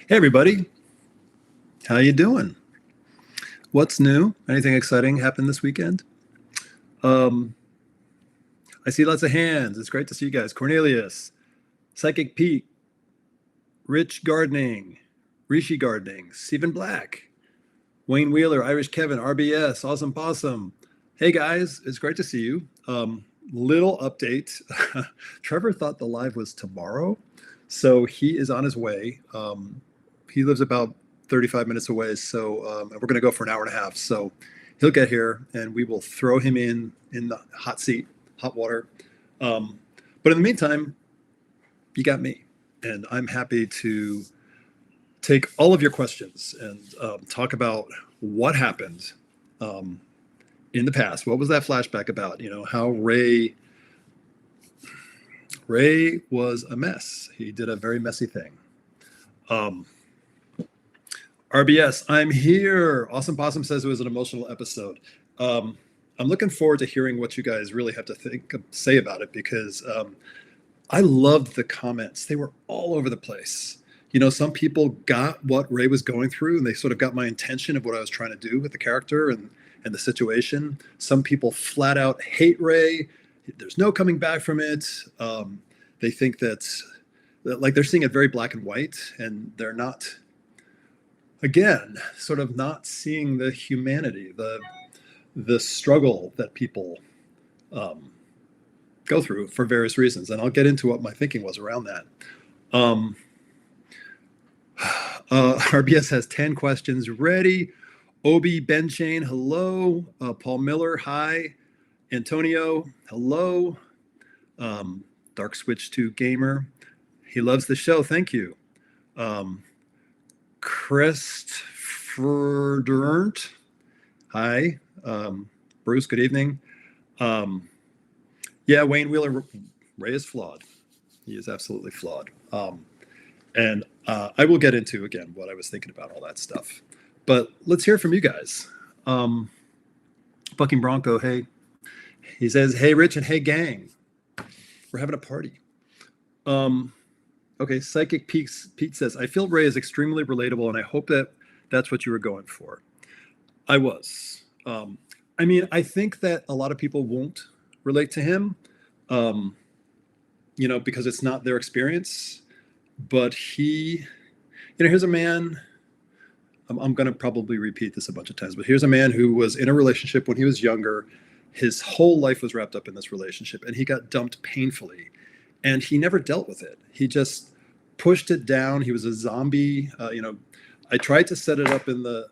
Hey everybody, how you doing? What's new? Anything exciting happened this weekend? Um, I see lots of hands. It's great to see you guys. Cornelius, Psychic Pete, Rich Gardening, Rishi Gardening, Stephen Black, Wayne Wheeler, Irish Kevin, RBS, Awesome Possum. Hey guys, it's great to see you. Little update. Trevor thought the live was tomorrow, so he is on his way. He lives about 35 minutes away, so we're going to go for an hour and a half. So he'll get here, and we will throw him in the hot seat, hot water. But in the meantime, you got me, and I'm happy to take all of your questions and talk about what happened in the past. What was that flashback about? You know, how Ray was a mess. He did a very messy thing. RBS, I'm here. Awesome Possum says it was an emotional episode. I'm looking forward to hearing what you guys really have to say about it, because I loved the comments. They were all over the place. You know, some people got what Ray was going through, and they sort of got my intention of what I was trying to do with the character and the situation. Some people flat out hate Ray. There's no coming back from it. They think that like they're seeing it very black and white, and they're not, again, sort of not seeing the humanity, the struggle that people go through for various reasons. And I'll get into what my thinking was around that. RBS has 10 questions ready. Obi Benchain, hello. Paul Miller, hi. Antonio, hello. Dark Switch 2 Gamer, he loves the show, thank you. Christopher Durant, hi. Bruce, good evening. Yeah, Wayne Wheeler, Ray is flawed. He is absolutely flawed. And I will get into, again, what I was thinking about all that stuff. But let's hear from you guys. Bucking Bronco, hey. He says, hey, Rich, and hey, gang. We're having a party. Okay, Psychic Pete says, I feel Ray is extremely relatable, and I hope that that's what you were going for. I was. I mean, I think that a lot of people won't relate to him, you know, because it's not their experience. But he, you know, here's a man, I'm going to probably repeat this a bunch of times, but here's a man who was in a relationship when he was younger. His whole life was wrapped up in this relationship, and he got dumped painfully, and he never dealt with it. He just pushed it down. He was a zombie. You know, I tried to set it up in the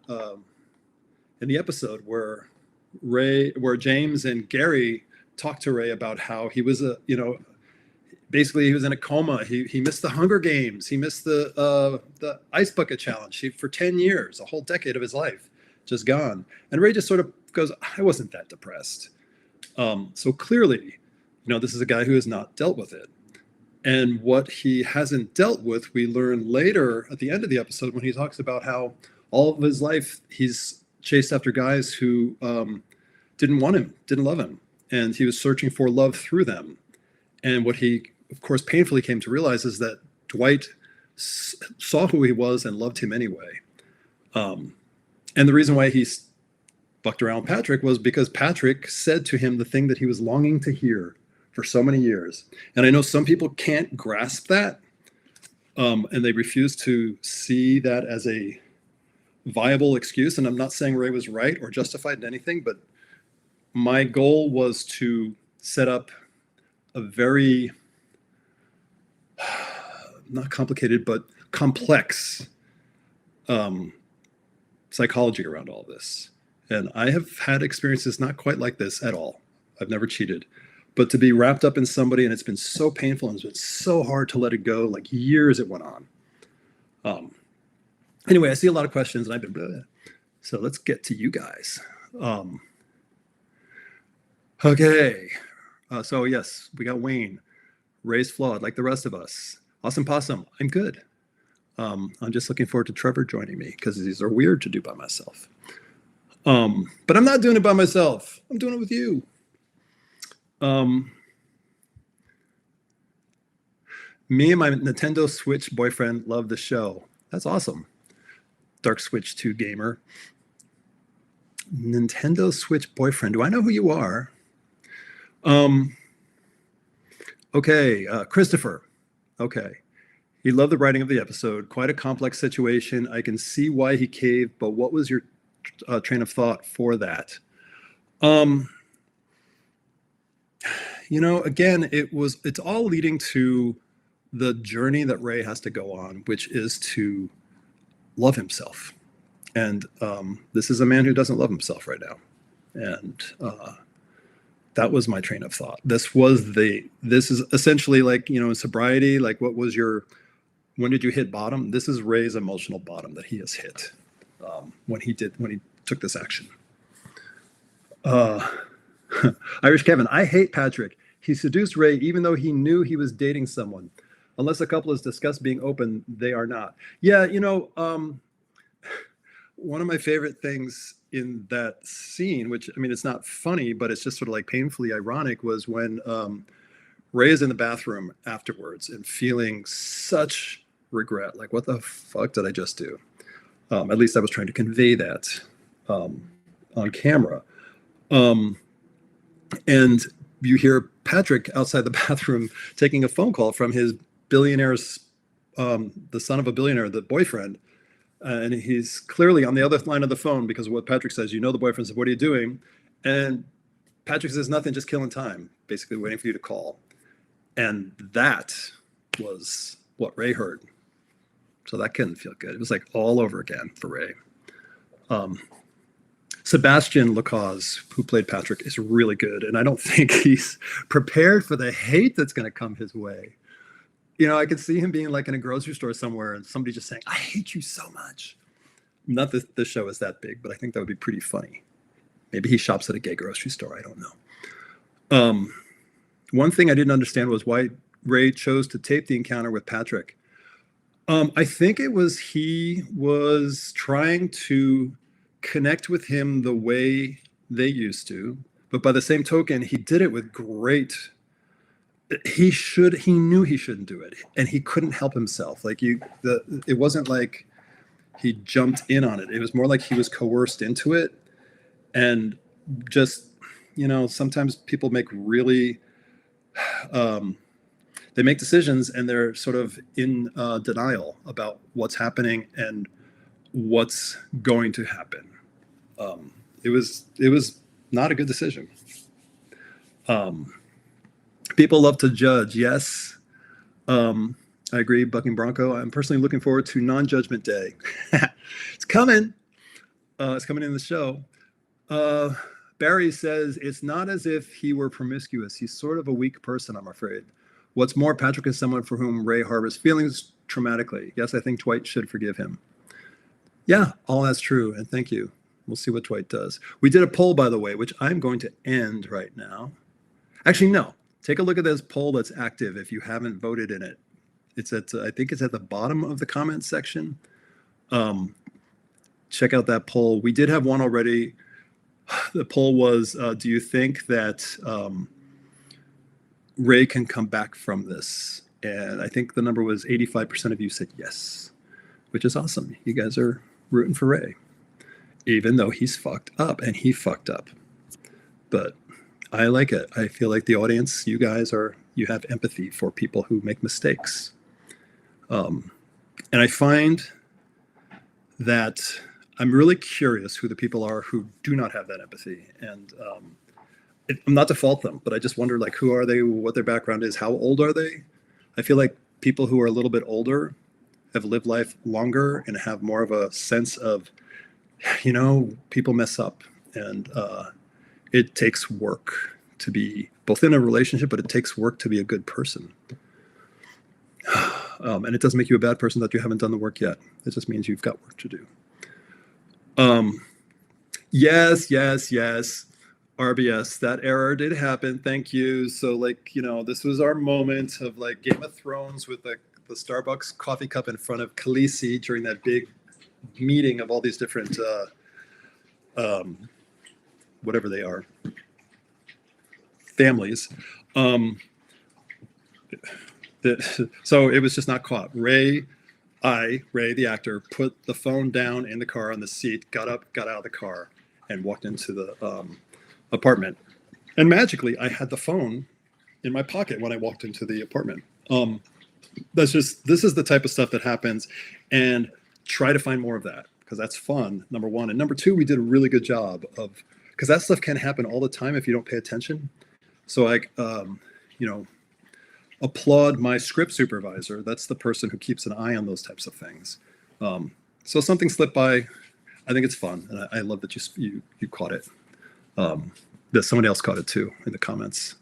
episode where James and Gary talked to Ray about how he was basically he was in a coma. He missed the Hunger Games. He missed the Ice Bucket Challenge. For 10 years, a whole decade of his life, just gone. And Ray just sort of goes, I wasn't that depressed. So clearly, you know, this is a guy who has not dealt with it. And what he hasn't dealt with, we learn later at the end of the episode when he talks about how all of his life he's chased after guys who didn't want him, didn't love him. And he was searching for love through them. And what he, of course, painfully came to realize is that Dwight saw who he was and loved him anyway. And the reason why he fucked around with Patrick was because Patrick said to him the thing that he was longing to hear for so many years. And I know some people can't grasp that, and they refuse to see that as a viable excuse. And I'm not saying Ray was right or justified in anything, but my goal was to set up a very, not complicated, but complex psychology around all this. And I have had experiences not quite like this at all. I've never cheated. But to be wrapped up in somebody, and it's been so painful, and it's been so hard to let it go, like years it went on. Anyway, I see a lot of questions, and I've been blah, blah. So let's get to you guys. Okay. So yes, we got Wayne. Ray's flawed, like the rest of us. Awesome Possum, I'm good. I'm just looking forward to Trevor joining me, because these are weird to do by myself. But I'm not doing it by myself. I'm doing it with you. Me and my Nintendo Switch boyfriend love the show. That's awesome. Dark Switch 2 gamer. Nintendo Switch boyfriend. Do I know who you are? Okay, Christopher. Okay. He loved the writing of the episode. Quite a complex situation. I can see why he caved, but what was your train of thought for that? Again, it's all leading to the journey that Ray has to go on, which is to love himself. And this is a man who doesn't love himself right now. And that was my train of thought. This is essentially like, in sobriety, like when did you hit bottom? This is Ray's emotional bottom that he has hit when he took this action. Irish Kevin, I hate Patrick. He seduced Ray even though he knew he was dating someone. Unless a couple has discussed being open, they are not. Yeah, one of my favorite things in that scene, which, I mean, it's not funny, but it's just sort of like painfully ironic, was when Ray is in the bathroom afterwards and feeling such regret. Like, what the fuck did I just do? At least I was trying to convey that on camera. And you hear Patrick outside the bathroom taking a phone call from his billionaire's, the son of a billionaire, the boyfriend. And he's clearly on the other line of the phone because of what Patrick says. The boyfriend says, "What are you doing?" And Patrick says, "Nothing, just killing time," basically waiting for you to call. And that was what Ray heard. So that couldn't feel good. It was like all over again for Ray. Sebastian Lacause, who played Patrick, is really good. And I don't think he's prepared for the hate that's going to come his way. I could see him being like in a grocery store somewhere and somebody just saying, "I hate you so much." Not that the show is that big, but I think that would be pretty funny. Maybe he shops at a gay grocery store. I don't know. One thing I didn't understand was why Ray chose to tape the encounter with Patrick. I think it was he was trying to connect with him the way they used to, but by the same token, he did it with great. He knew he shouldn't do it, and he couldn't help himself. Like it wasn't like he jumped in on it. It was more like he was coerced into it, and just sometimes people make really they make decisions and they're sort of in denial about what's happening and what's going to happen. It was not a good decision. People love to judge. Yes. I agree. Bucking Bronco. I'm personally looking forward to Non-Judgment Day. It's coming. It's coming in the show. Barry says, it's not as if he were promiscuous. He's sort of a weak person, I'm afraid. What's more, Patrick is someone for whom Ray harbors feelings traumatically. Yes, I think Dwight should forgive him. Yeah, all that's true. And thank you. We'll see what Dwight does. We did a poll, by the way, which I'm going to end right now. Actually, no. Take a look at this poll that's active if you haven't voted in it. It's I think it's at the bottom of the comments section. Check out that poll. We did have one already. The poll was, do you think that Ray can come back from this? And I think the number was 85% of you said yes, which is awesome. You guys are rooting for Ray, even though he's fucked up, and he fucked up. But I like it. I feel like the audience, you guys you have empathy for people who make mistakes. And I find that I'm really curious who the people are who do not have that empathy. And I'm not to fault them, but I just wonder, like, who are they, what their background is, how old are they? I feel like people who are a little bit older have lived life longer and have more of a sense of, people mess up. And it takes work to be both in a relationship, but it takes work to be a good person. And it doesn't make you a bad person that you haven't done the work yet. It just means you've got work to do. Yes. RBS, that error did happen. Thank you. So, this was our moment of like Game of Thrones with the Starbucks coffee cup in front of Khaleesi during that big meeting of all these different, whatever they are, families. So it was just not caught. Ray, I, Ray, the actor, put the phone down in the car on the seat, got up, got out of the car, and walked into the apartment. And magically, I had the phone in my pocket when I walked into the apartment. This is the type of stuff that happens, and try to find more of that, because that's fun, number one. And number two, we did a really good job of, because that stuff can happen all the time if you don't pay attention. So I, applaud my script supervisor. That's the person who keeps an eye on those types of things. So something slipped by. I think it's fun, and I love that you caught it. That somebody else caught it too in the comments.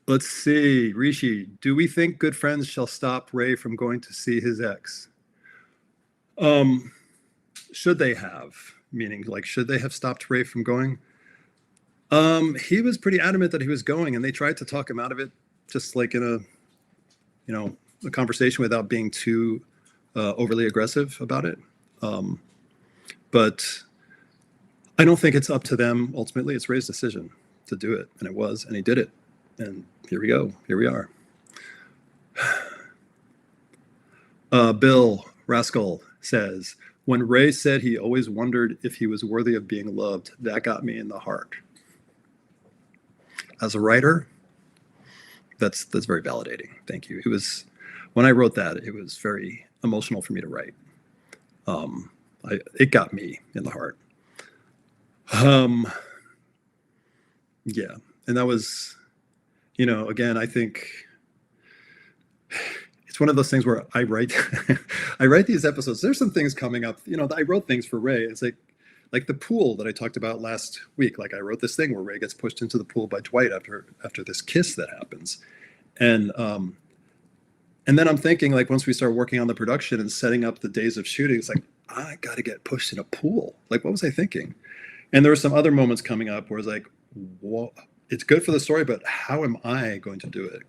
Let's see, Rishi, do we think good friends shall stop Ray from going to see his ex? Should they have? Meaning, like, should they have stopped Ray from going? He was pretty adamant that he was going, and they tried to talk him out of it, just like in a conversation without being too overly aggressive about it. But I don't think it's up to them. Ultimately, it's Ray's decision to do it, and it was, and he did it. And here we go. Here we are. Bill Rascal says, when Ray said he always wondered if he was worthy of being loved, that got me in the heart. As a writer, that's very validating. Thank you. It was, when I wrote that, it was very emotional for me to write. It got me in the heart. Yeah. And that was, again, I think it's one of those things where I write, I write these episodes. There's some things coming up, I wrote things for Ray. It's like the pool that I talked about last week. Like, I wrote this thing where Ray gets pushed into the pool by Dwight after this kiss that happens. And then I'm thinking, like, once we start working on the production and setting up the days of shooting, it's like, I got to get pushed in a pool. Like, what was I thinking? And there were some other moments coming up where it's like, whoa, it's good for the story, but how am I going to do it?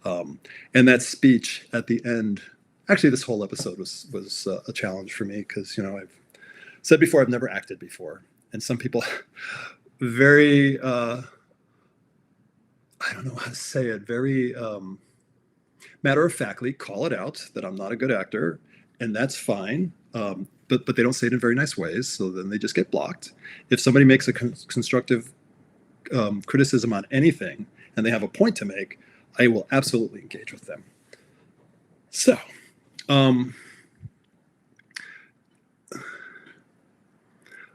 And that speech at the end, actually, this whole episode was a challenge for me, because, I've said before, I've never acted before. And some people very, I don't know how to say it, very matter-of-factly call it out that I'm not a good actor, and that's fine. But they don't say it in very nice ways, so then they just get blocked. If somebody makes a constructive criticism on anything and they have a point to make, I will absolutely engage with them. So,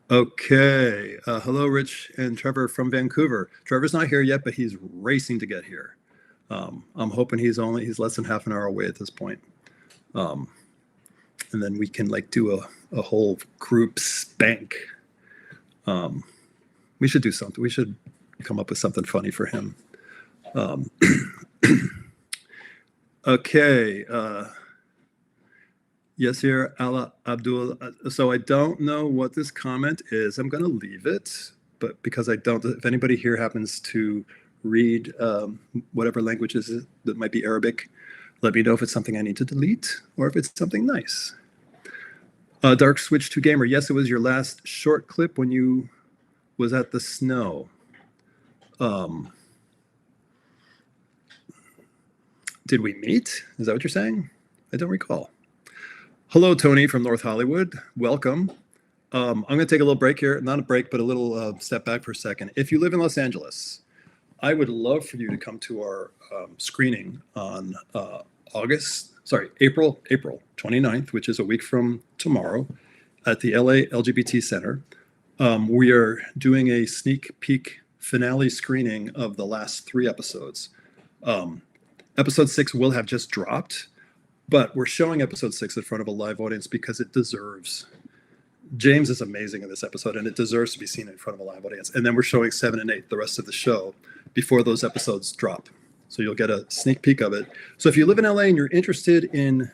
okay. Hello, Rich and Trevor from Vancouver. Trevor's not here yet, but he's racing to get here. I'm hoping he's less than half an hour away at this point. And then we can do a whole group spank. We should do something. We should come up with something funny for him. Okay. Yasir Ala Abdul. So I don't know what this comment is. I'm going to leave it, but because I don't, if anybody here happens to read whatever languages that might be Arabic, let me know if it's something I need to delete or if it's something nice. Dark Switch 2 Gamer. Yes, it was your last short clip when you was at the snow. Did we meet? Is that what you're saying? I don't recall. Hello, Tony from North Hollywood. Welcome. I'm going to take a little break here. Not a break, but a little step back for a second. If you live in Los Angeles, I would love for you to come to our screening on April 29th, which is a week from tomorrow, at the LA LGBT Center. We are doing a sneak peek finale screening of the last 3 episodes. Episode 6 will have just dropped, but we're showing episode 6 in front of a live audience because it deserves. James is amazing in this episode, and it deserves to be seen in front of a live audience. And then we're showing 7 and 8, the rest of the show, before those episodes drop. So you'll get a sneak peek of it. So if you live in LA and you're interested in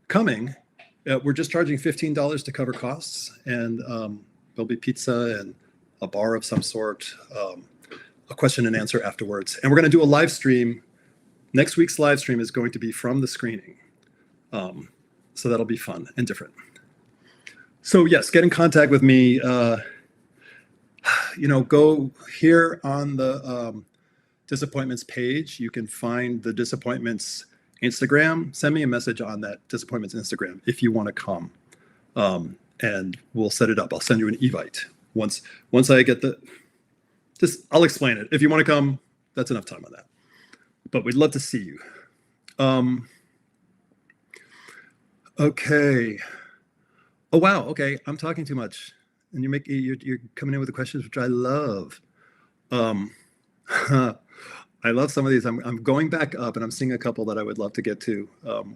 coming, we're just charging $15 to cover costs, and there'll be pizza and a bar of some sort, a question and answer afterwards. And we're going to do a live stream. Next week's live stream is going to be from the screening. So that'll be fun and different. So yes, get in contact with me. Go here on the Disappointments page, you can find the Disappointments Instagram. Send me a message on that Disappointments Instagram if you want to come, and we'll set it up. I'll send you an evite once I get I'll explain it. If you want to come, that's enough time on that. But we'd love to see you. Okay. Oh wow. Okay, I'm talking too much, and you're coming in with the questions, which I love. I love some of these. I'm going back up, and I'm seeing a couple that I would love to get to,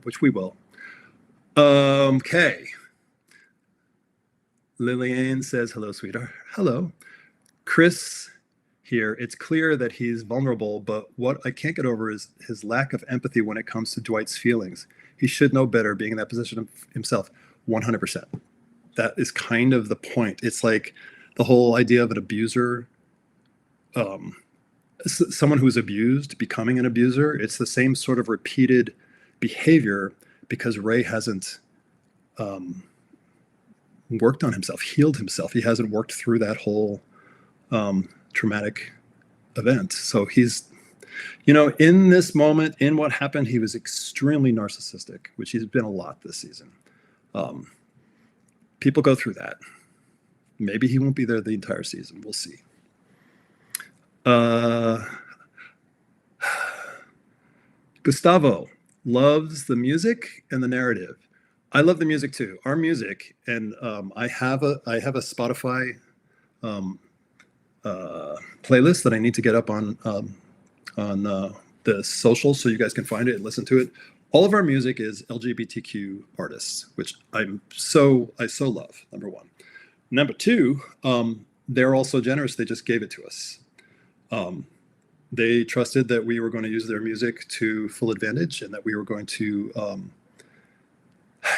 which we will. Okay. Lillian says, hello, sweetheart. Hello. Chris here. It's clear that he's vulnerable, but what I can't get over is his lack of empathy when it comes to Dwight's feelings. He should know better being in that position himself. 100%. That is kind of the point. It's like the whole idea of an abuser, someone who's abused becoming an abuser. It's the same sort of repeated behavior because Ray hasn't worked on himself, healed himself. He hasn't worked through that whole traumatic event. So he's, in this moment, in what happened, he was extremely narcissistic, which he's been a lot this season. People go through that. Maybe he won't be there the entire season. We'll see. Gustavo loves the music and the narrative. I love the music too. Our music, and I have a Spotify playlist that I need to get up on the social, so you guys can find it and listen to it. All of our music is LGBTQ artists, which I so love. Number one. Number two, they're also generous. They just gave it to us. They trusted that we were going to use their music to full advantage, and that we were going to,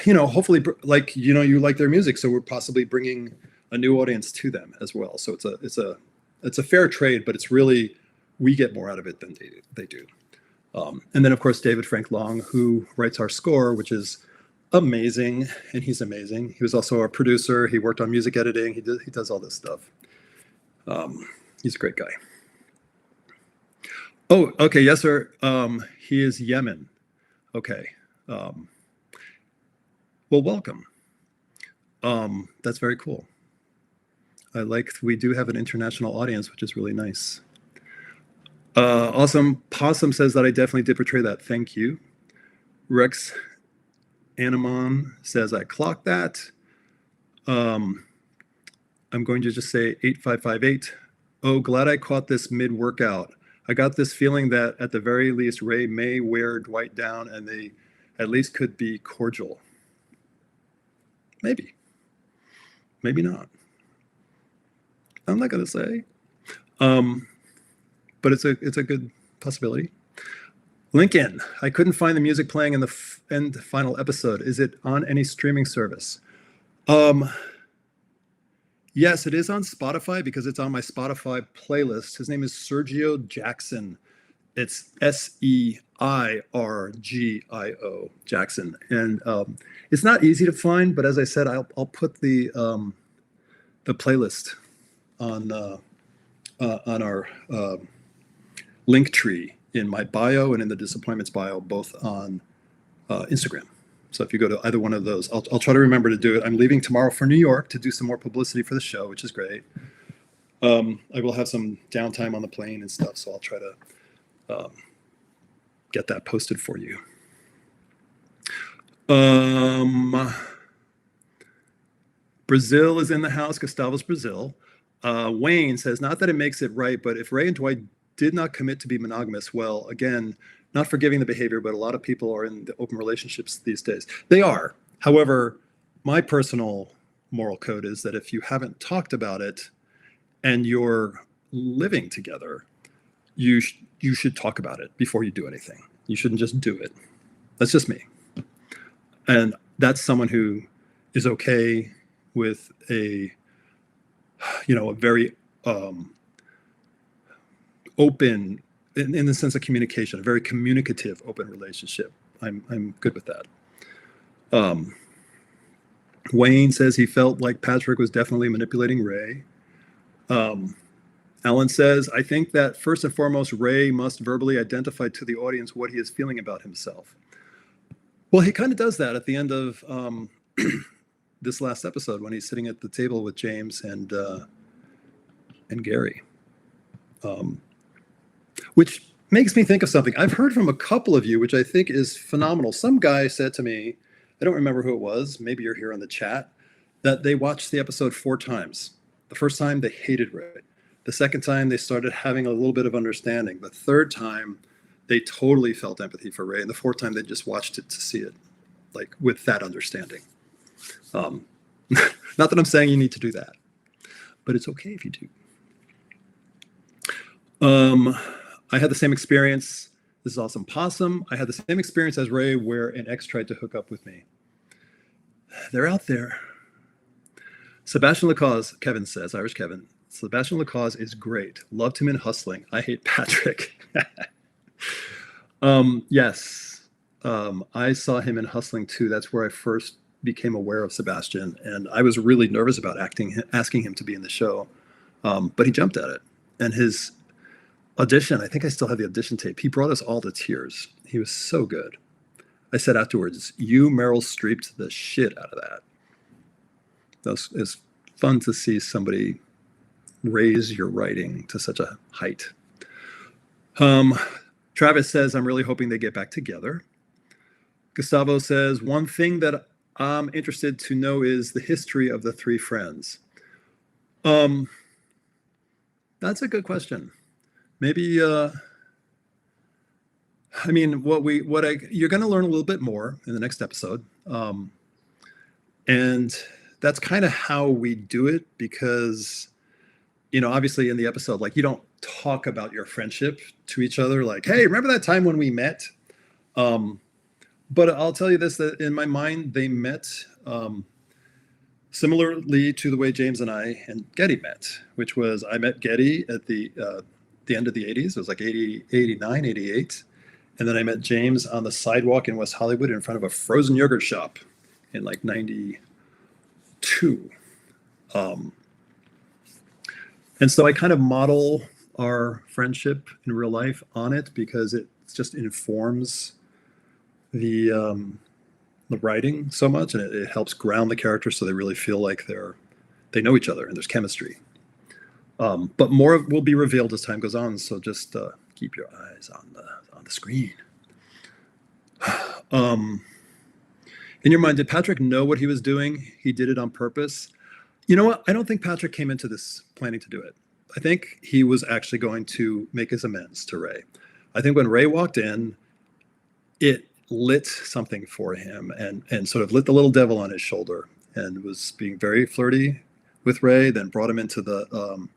hopefully, you like their music, so we're possibly bringing a new audience to them as well. So it's a fair trade, but it's really, we get more out of it than they do. And then of course David Frank Long, who writes our score, which is amazing, and he's amazing. He was also our producer. He worked on music editing. He does all this stuff. He's a great guy. Oh, okay. Yes, sir. He is Yemen. Okay. Well, welcome. That's very cool. We do have an international audience, which is really nice. Awesome. Possum says that I definitely did portray that. Thank you. Rex Animon says I clocked that. I'm going to just say 8558. Oh, glad I caught this mid-workout. I got this feeling that at the very least, Ray may wear Dwight down, and they at least could be cordial. Maybe. Maybe not. I'm not going to say. But it's a good possibility. Lincoln, I couldn't find the music playing in the end final episode. Is it on any streaming service? Yes, it is on Spotify because it's on my Spotify playlist. His name is Sergio Jackson. It's Seirgio Jackson, and it's not easy to find. But as I said, I'll put the playlist on our link tree in my bio and in the Disappointments bio, both on Instagram. So if you go to either one of those, I'll try to remember to do it. I'm leaving tomorrow for New York to do some more publicity for the show, which is great. I will have some downtime on the plane and stuff, so I'll try to get that posted for you. Brazil is in the house. Gustavo's Brazil. Wayne says, not that it makes it right, but if Ray and Dwight did not commit to be monogamous, well, again, not forgiving the behavior, but a lot of people are in the open relationships these days. They are. However, my personal moral code is that if you haven't talked about it and you're living together, you should talk about it before you do anything. You shouldn't just do it. That's just me. And that's someone who is okay with a very open, in the sense of communication, a very communicative, open relationship. I'm good with that. Wayne says he felt like Patrick was definitely manipulating Ray. Alan says, I think that first and foremost, Ray must verbally identify to the audience what he is feeling about himself. Well, he kind of does that at the end of this last episode when he's sitting at the table with James and Gary, which makes me think of something I've heard from a couple of you, which I think is phenomenal. Some guy said to me, I don't remember who it was, maybe you're here on the chat, that they watched the episode 4 times. The first time they hated Ray. The second time they started having a little bit of understanding. The third time they totally felt empathy for Ray. And the fourth time they just watched it to see it, like with that understanding. Not that I'm saying you need to do that, but it's okay if you do. I had the same experience. This is awesome. Possum. I had the same experience as Ray where an ex tried to hook up with me. They're out there. Sebastian Lacause, Kevin says, Irish Kevin. Sebastian Lacause is great. Loved him in Hustling. I hate Patrick. Yes. I saw him in Hustling too. That's where I first became aware of Sebastian. And I was really nervous about asking him to be in the show. But he jumped at it. And his audition, I think I still have the audition tape. He brought us all to tears. He was so good. I said afterwards, you Meryl Streeped the shit out of that. It's fun to see somebody raise your writing to such a height. Travis says, I'm really hoping they get back together. Gustavo says, one thing that I'm interested to know is the history of the 3 friends. That's a good question. Maybe, you're going to learn a little bit more in the next episode. And that's kind of how we do it because, obviously in the episode, like you don't talk about your friendship to each other. Like, hey, remember that time when we met? But I'll tell you this, that in my mind, they met similarly to the way James and I and Getty met, which was I met Getty at the end of the 80s. It was like 80, 89, 88. And then I met James on the sidewalk in West Hollywood in front of a frozen yogurt shop in like 92. And so I kind of model our friendship in real life on it because it just informs the writing so much, and it helps ground the characters so they really feel like they know each other and there's chemistry. But more will be revealed as time goes on, so just keep your eyes on the screen. In your mind, did Patrick know what he was doing? He did it on purpose. You know what? I don't think Patrick came into this planning to do it. I think he was actually going to make his amends to Ray. I think when Ray walked in, it lit something for him and sort of lit the little devil on his shoulder and was being very flirty with Ray, then brought him into the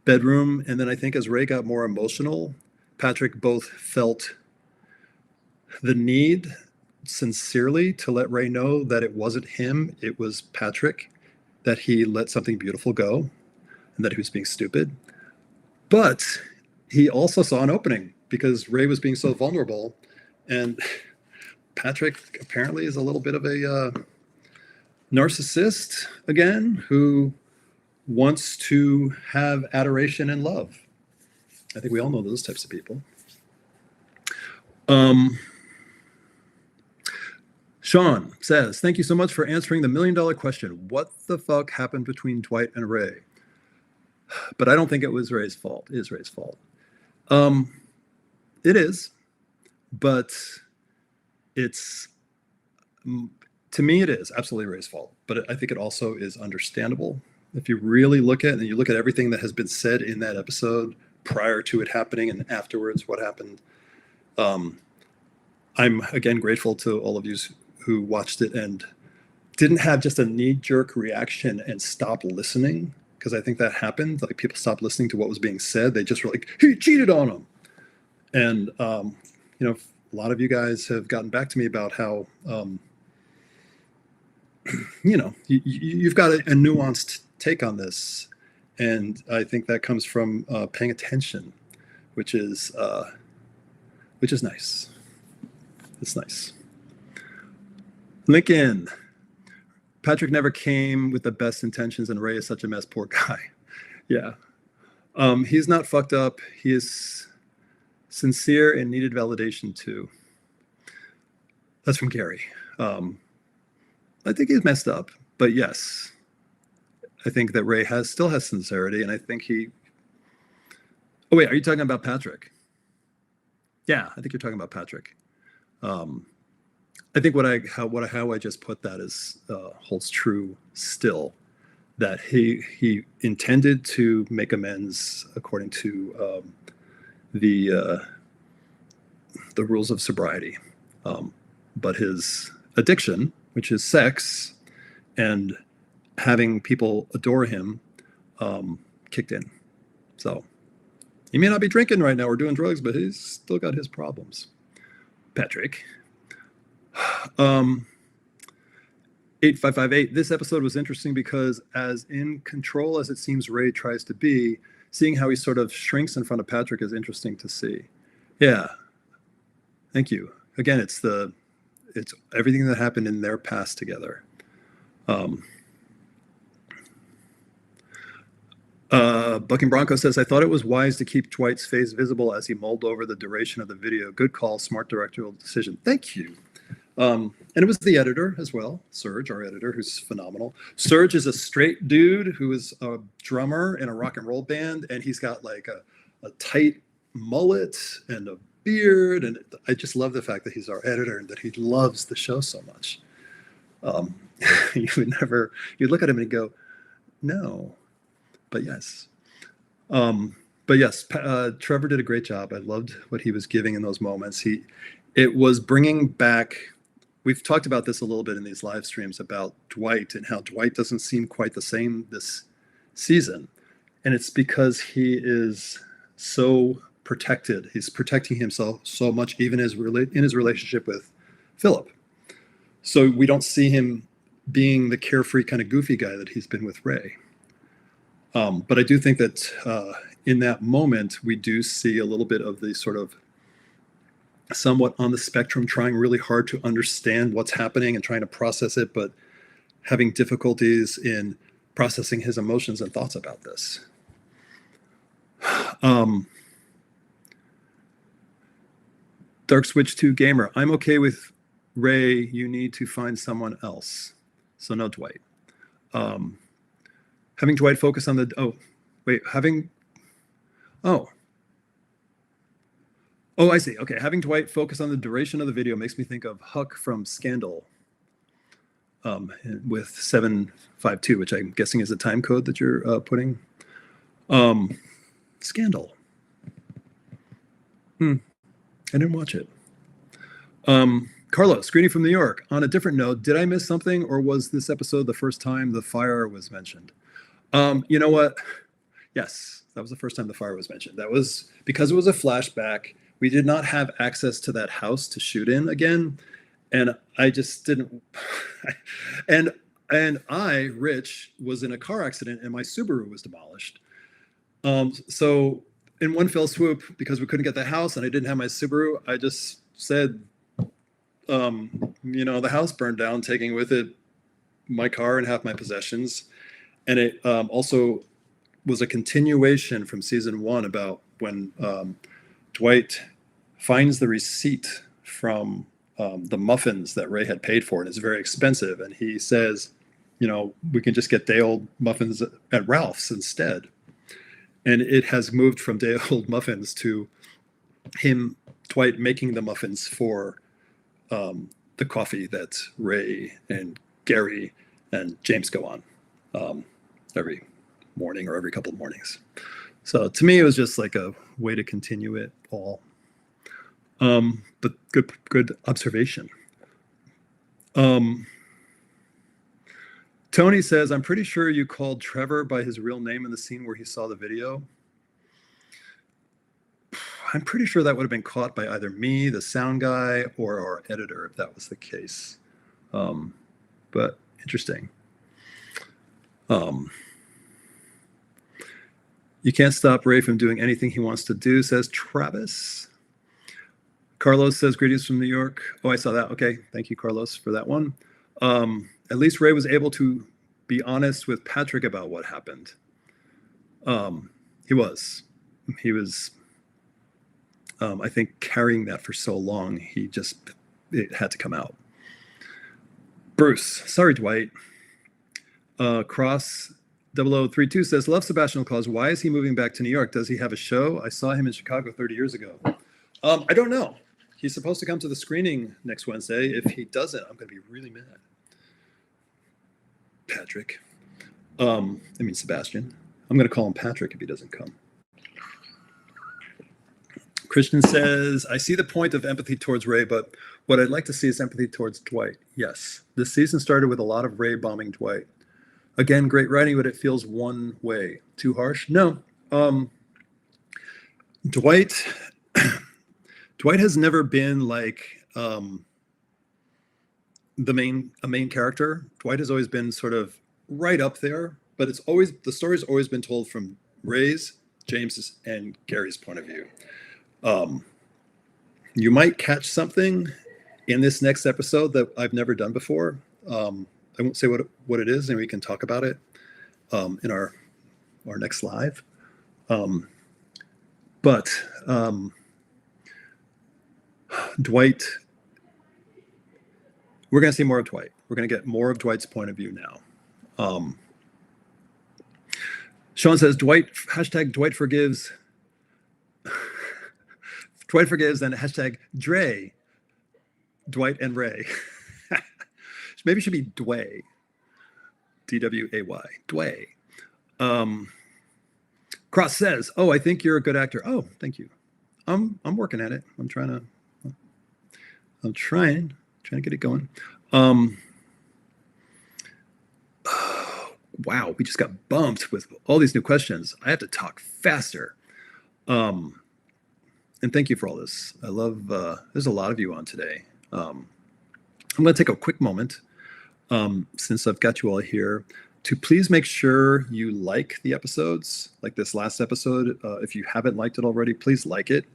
bedroom. And then I think as Ray got more emotional, Patrick both felt the need sincerely to let Ray know that it wasn't him, it was Patrick, that he let something beautiful go and that he was being stupid. But he also saw an opening because Ray was being so vulnerable, and Patrick apparently is a little bit of a narcissist again who wants to have adoration and love. I think we all know those types of people. Sean says, thank you so much for answering the $1 million question. What the fuck happened between Dwight and Ray? But I don't think it was Ray's fault. It is Ray's fault. It is, but it's, to me, it is absolutely Ray's fault. But I think it also is understandable. If you really look at it and you look at everything that has been said in that episode prior to it happening and afterwards what happened, I'm, again, grateful to all of you who watched it and didn't have just a knee-jerk reaction and stop listening, because I think that happened. Like, people stopped listening to what was being said. They just were like, he cheated on him. And, a lot of you guys have gotten back to me about how, you've got a nuanced take on this. And I think that comes from paying attention, which is nice. It's nice. Lincoln. Patrick never came with the best intentions, and Ray is such a mess. Poor guy. Yeah. He's not fucked up. He is sincere and needed validation too. That's from Gary. I think he's messed up, but yes, I think that Ray still has sincerity, and I think he. Oh wait, are you talking about Patrick? Yeah, I think you're talking about Patrick. I think how I just put that is holds true still. That he intended to make amends according to the rules of sobriety, but his addiction, which is sex and having people adore him, kicked in. So he may not be drinking right now or doing drugs, but he's still got his problems. Patrick. 8558. This episode was interesting because, as in control as it seems Ray tries to be, seeing how he sort of shrinks in front of Patrick is interesting to see. Yeah. Thank you. Again, it's everything that happened in their past together. Bucking Bronco says, I thought it was wise to keep Dwight's face visible as he mulled over the duration of the video. Good call, smart directorial decision. Thank you. And it was the editor as well, Serge, our editor, who's phenomenal. Serge is a straight dude who is a drummer in a rock and roll band, and he's got like a tight mullet and a beard, and I just love the fact that he's our editor and that he loves the show so much. You'd look at him and go, no, but yes. Trevor did a great job. I loved what he was giving in those moments. It was bringing back. We've talked about this a little bit in these live streams about Dwight and how Dwight doesn't seem quite the same this season. And it's because he is so protected. He's protecting himself so much, even in his relationship with Philip. So we don't see him being the carefree kind of goofy guy that he's been with Ray. But I do think that in that moment, we do see a little bit of the sort of somewhat on the spectrum, trying really hard to understand what's happening and trying to process it, but having difficulties in processing his emotions and thoughts about this. Dark Switch 2 Gamer, I'm okay with Ray. You need to find someone else. So no Dwight. Having Dwight focus on I see. Okay, having Dwight focus on the duration of the video makes me think of Huck from Scandal with 752, which I'm guessing is a time code that you're putting. Scandal. I didn't watch it. Carlos, greeting from New York. On a different note, did I miss something, or was this episode the first time the fire was mentioned? You know what? Yes, that was the first time the fire was mentioned. That was because it was a flashback. We did not have access to that house to shoot in again. And I just didn't. and Rich, was in a car accident and my Subaru was demolished. So in one fell swoop, because we couldn't get the house and I didn't have my Subaru, I just said, the house burned down, taking with it my car and half my possessions. And it also was a continuation from season 1 about when Dwight finds the receipt from the muffins that Ray had paid for, and it's very expensive. And he says, we can just get day-old muffins at Ralph's instead. And it has moved from day-old muffins to him, Dwight, making the muffins for the coffee that Ray and Gary and James go on every morning or every couple of mornings. So to me, it was just like a way to continue it all. But good observation. Tony says, I'm pretty sure you called Trevor by his real name in the scene where he saw the video. I'm pretty sure that would have been caught by either me, the sound guy, or our editor, if that was the case. But interesting. You can't stop Ray from doing anything he wants to do, says Travis. Carlos says, greetings from New York. Oh, I saw that. Okay. Thank you, Carlos, for that one. At least Ray was able to be honest with Patrick about what happened. He was. He was, I think, carrying that for so long, it had to come out. Bruce, sorry, Dwight. Cross 0032 says, love Sebastian Claus. Why is he moving back to New York? Does he have a show? I saw him in Chicago 30 years ago. I don't know. He's supposed to come to the screening next Wednesday. If he doesn't, I'm going to be really mad. Patrick. Sebastian. I'm going to call him Patrick if he doesn't come. Christian says, I see the point of empathy towards Ray, but what I'd like to see is empathy towards Dwight. Yes. This season started with a lot of Ray bombing Dwight. Again, great writing, but it feels one way. Too harsh? No. Dwight has never been like a main character. Dwight has always been sort of right up there, but the story's always been told from Ray's, James's, and Gary's point of view. You might catch something in this next episode that I've never done before. I won't say what it is, and we can talk about it in our next live. But Dwight, we're going to see more of Dwight. We're going to get more of Dwight's point of view now. Sean says, hashtag Dwight forgives. Dwight forgives, and hashtag Dre, Dwight and Ray. Maybe it should be Dway. D-W-A-Y. Dway. Cross says, oh, I think you're a good actor. Oh, thank you. I'm working at it. I'm trying to get it going. Wow, we just got bumped with all these new questions. I have to talk faster. And thank you for all this. I love, there's a lot of you on today. I'm going to take a quick moment, since I've got you all here, to please make sure you like the episodes, like this last episode. If you haven't liked it already, please like it.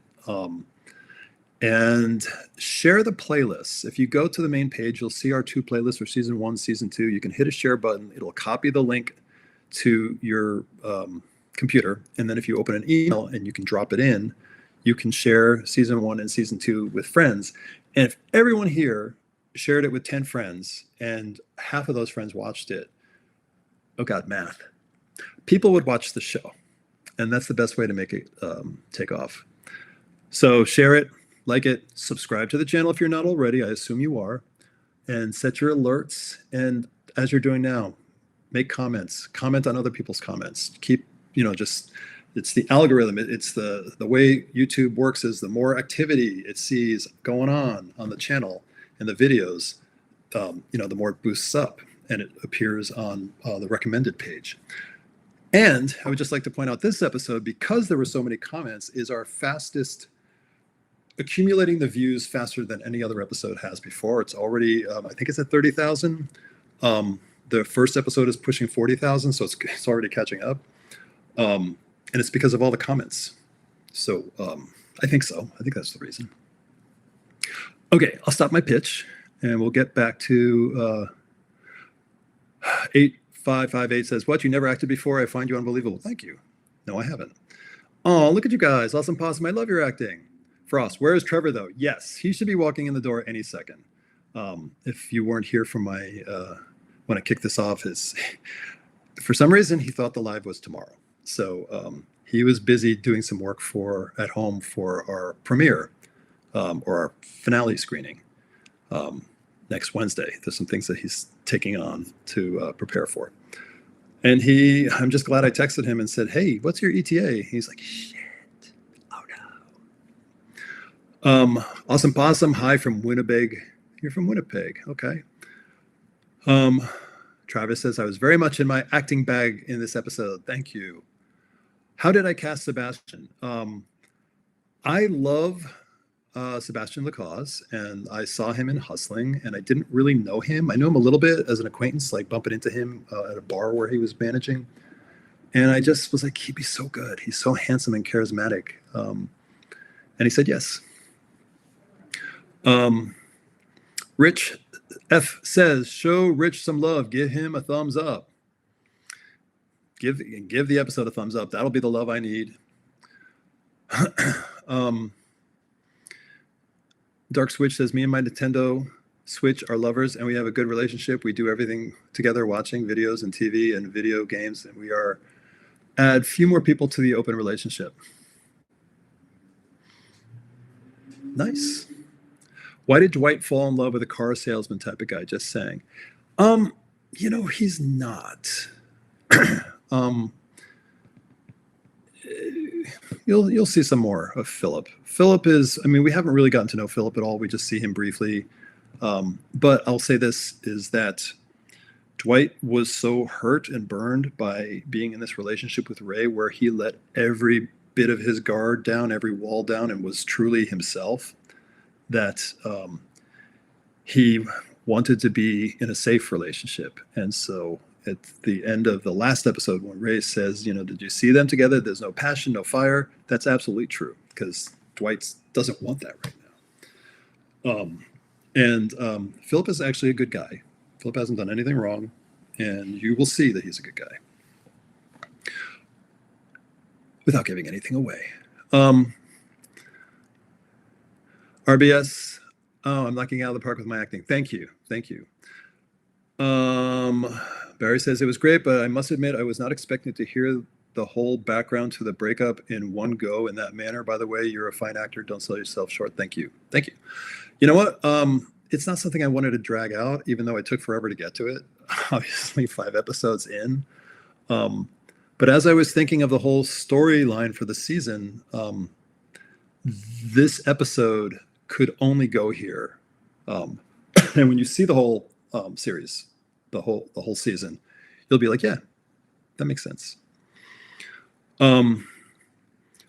And share the playlists. If you go to the main page, you'll see our 2 playlists for season 1, season 2. You can hit a share button. It'll copy the link to your computer. And then if you open an email and you can drop it in, you can share season 1 and season 2 with friends. And if everyone here shared it with 10 friends and half of those friends watched it, oh God, math, people would watch the show. And that's the best way to make it take off. So share it, like it, subscribe to the channel if you're not already. I assume you are. And set your alerts. And as you're doing now, make comments. Comment on other people's comments. Keep, it's the algorithm. It's the way YouTube works is the more activity it sees going on the channel and the videos, the more it boosts up and it appears on the recommended page. And I would just like to point out this episode, because there were so many comments, is our fastest, accumulating the views faster than any other episode has before. It's already, I think it's at 30,000. The first episode is pushing 40,000, so it's already catching up. And it's because of all the comments. So I think so. I think that's the reason. Okay, I'll stop my pitch and we'll get back to 8558 says, what, you never acted before? I find you unbelievable. Thank you. No, I haven't. Oh, look at you guys. Awesome Possum. I love your acting. Frost, where is Trevor though? Yes, he should be walking in the door any second. If you weren't here for my, when I kicked this off, for some reason, he thought the live was tomorrow. So he was busy doing some work at home for our premiere or our finale screening next Wednesday. There's some things that he's taking on to prepare for. And I'm just glad I texted him and said, hey, what's your ETA? He's like, shit. Oh no. Awesome Possum. Hi from Winnipeg. You're from Winnipeg. Okay. Travis says, I was very much in my acting bag in this episode. Thank you. How did I cast Sebastian? I love Sebastian Lacaze, and I saw him in Hustling, and I didn't really know him. I knew him a little bit as an acquaintance, like bumping into him at a bar where he was managing. And I just was like, he'd be so good. He's so handsome and charismatic. And he said yes. Rich F says, show Rich some love. Give him a thumbs up. give the episode a thumbs up. That'll be the love I need. Dark Switch says, me and my Nintendo Switch are lovers and we have a good relationship. We do everything together, watching videos and TV and video games, and we are add few more people to the open relationship. Nice. Why did Dwight fall in love with a car salesman type of guy? Just saying. He's not. You'll see some more of Philip. Philip is, we haven't really gotten to know Philip at all. We just see him briefly. But I'll say this is that Dwight was so hurt and burned by being in this relationship with Ray, where he let every bit of his guard down, every wall down, and was truly himself, that he wanted to be in a safe relationship. And so at the end of the last episode, when Ray says, did you see them together? There's no passion, no fire. That's absolutely true, because Dwight doesn't want that right now. Philip is actually a good guy. Philip hasn't done anything wrong, and you will see that he's a good guy without giving anything away. RBS, I'm knocking out of the park with my acting. Thank you. Barry says, it was great, but I must admit I was not expecting to hear the whole background to the breakup in one go in that manner. By the way, you're a fine actor. Don't sell yourself short. Thank you. You know what? It's not something I wanted to drag out, even though it took forever to get to it. Obviously, 5 episodes in. But as I was thinking of the whole storyline for the season, this episode could only go here. And when you see the whole series, the whole season, you'll be like, yeah, that makes sense.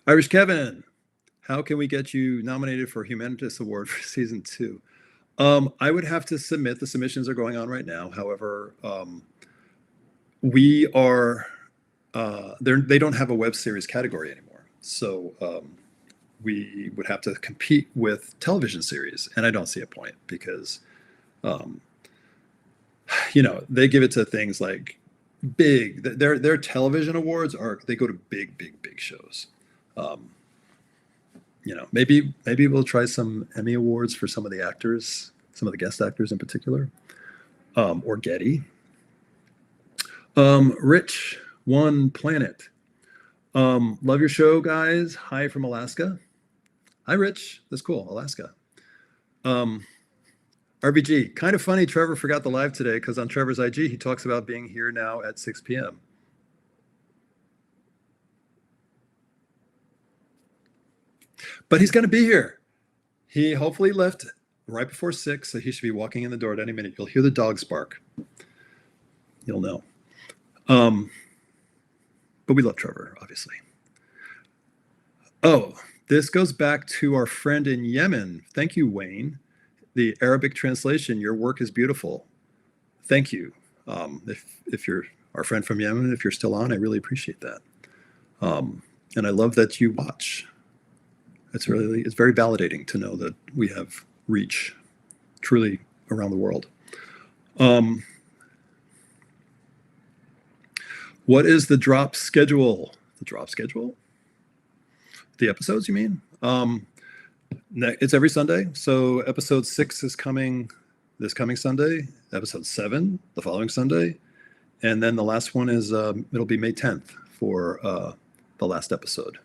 Irish Kevin, how can we get you nominated for Humanitas Award for season 2? I would have to submit. The submissions are going on right now. However, we are, they don't have a web series category anymore. So we would have to compete with television series. And I don't see a point because, they give it to things like big, their television awards they go to big shows. Maybe we'll try some Emmy Awards for some of the actors, some of the guest actors in particular, or Getty. Rich, One Planet. Love your show, guys. Hi from Alaska. Hi, Rich. That's cool. Alaska. RBG, kind of funny. Trevor forgot the live today because on Trevor's IG, he talks about being here now at 6 p.m. But he's going to be here. He hopefully left right before 6, so he should be walking in the door at any minute. You'll hear the dogs bark. You'll know. But we love Trevor, obviously. Oh, this goes back to our friend in Yemen. Thank you, Wayne. The Arabic translation, your work is beautiful. Thank you. If you're our friend from Yemen, if you're still on, I really appreciate that. And I love that you watch. It's very validating to know that we have reach truly around the world. What is the drop schedule? The drop schedule? The episodes, you mean? It's every Sunday. So episode 6 is coming this coming Sunday. Episode 7 the following Sunday, and then the last one is it'll be May 10th for the last episode.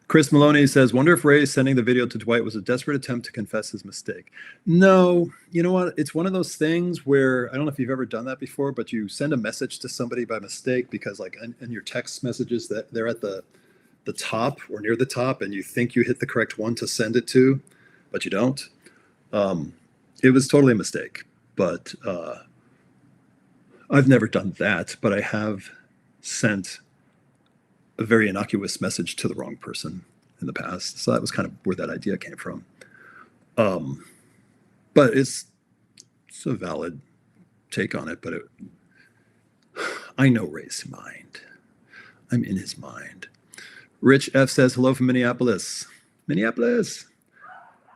Chris Maloney says, wonder if Ray sending the video to Dwight was a desperate attempt to confess his mistake. No, you know what? It's one of those things where, I don't know if you've ever done that before, but you send a message to somebody by mistake because like in your text messages that they're at the top or near the top and you think you hit the correct one to send it to, but you don't. It was totally a mistake, but I've never done that, but I have sent a very innocuous message to the wrong person in the past. So that was kind of where that idea came from. But it's a valid take on it, but I know Ray's mind. I'm in his mind. Rich F says, hello from Minneapolis. Minneapolis.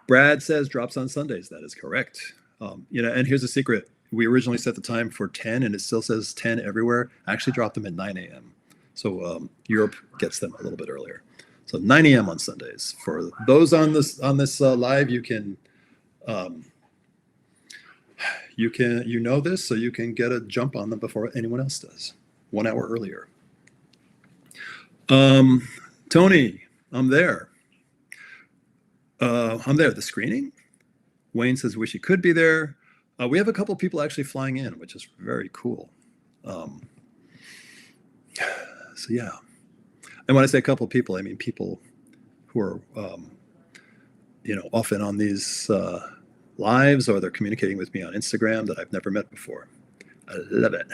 Brad says drops on Sundays. That is correct. And here's a secret. we originally set the time for 10 and it still says 10 everywhere. I actually dropped them at 9 a.m. So Europe gets them a little bit earlier. So 9 a.m. on Sundays. For those on this live, you know this, so you can get a jump on them before anyone else does. 1 hour earlier. Tony, I'm there. The screening. Wayne says, wish he could be there. We have a couple of people actually flying in, which is very cool. So yeah. And when I say a couple of people, I mean people who are, often on these lives, or they're communicating with me on Instagram that I've never met before. I love it.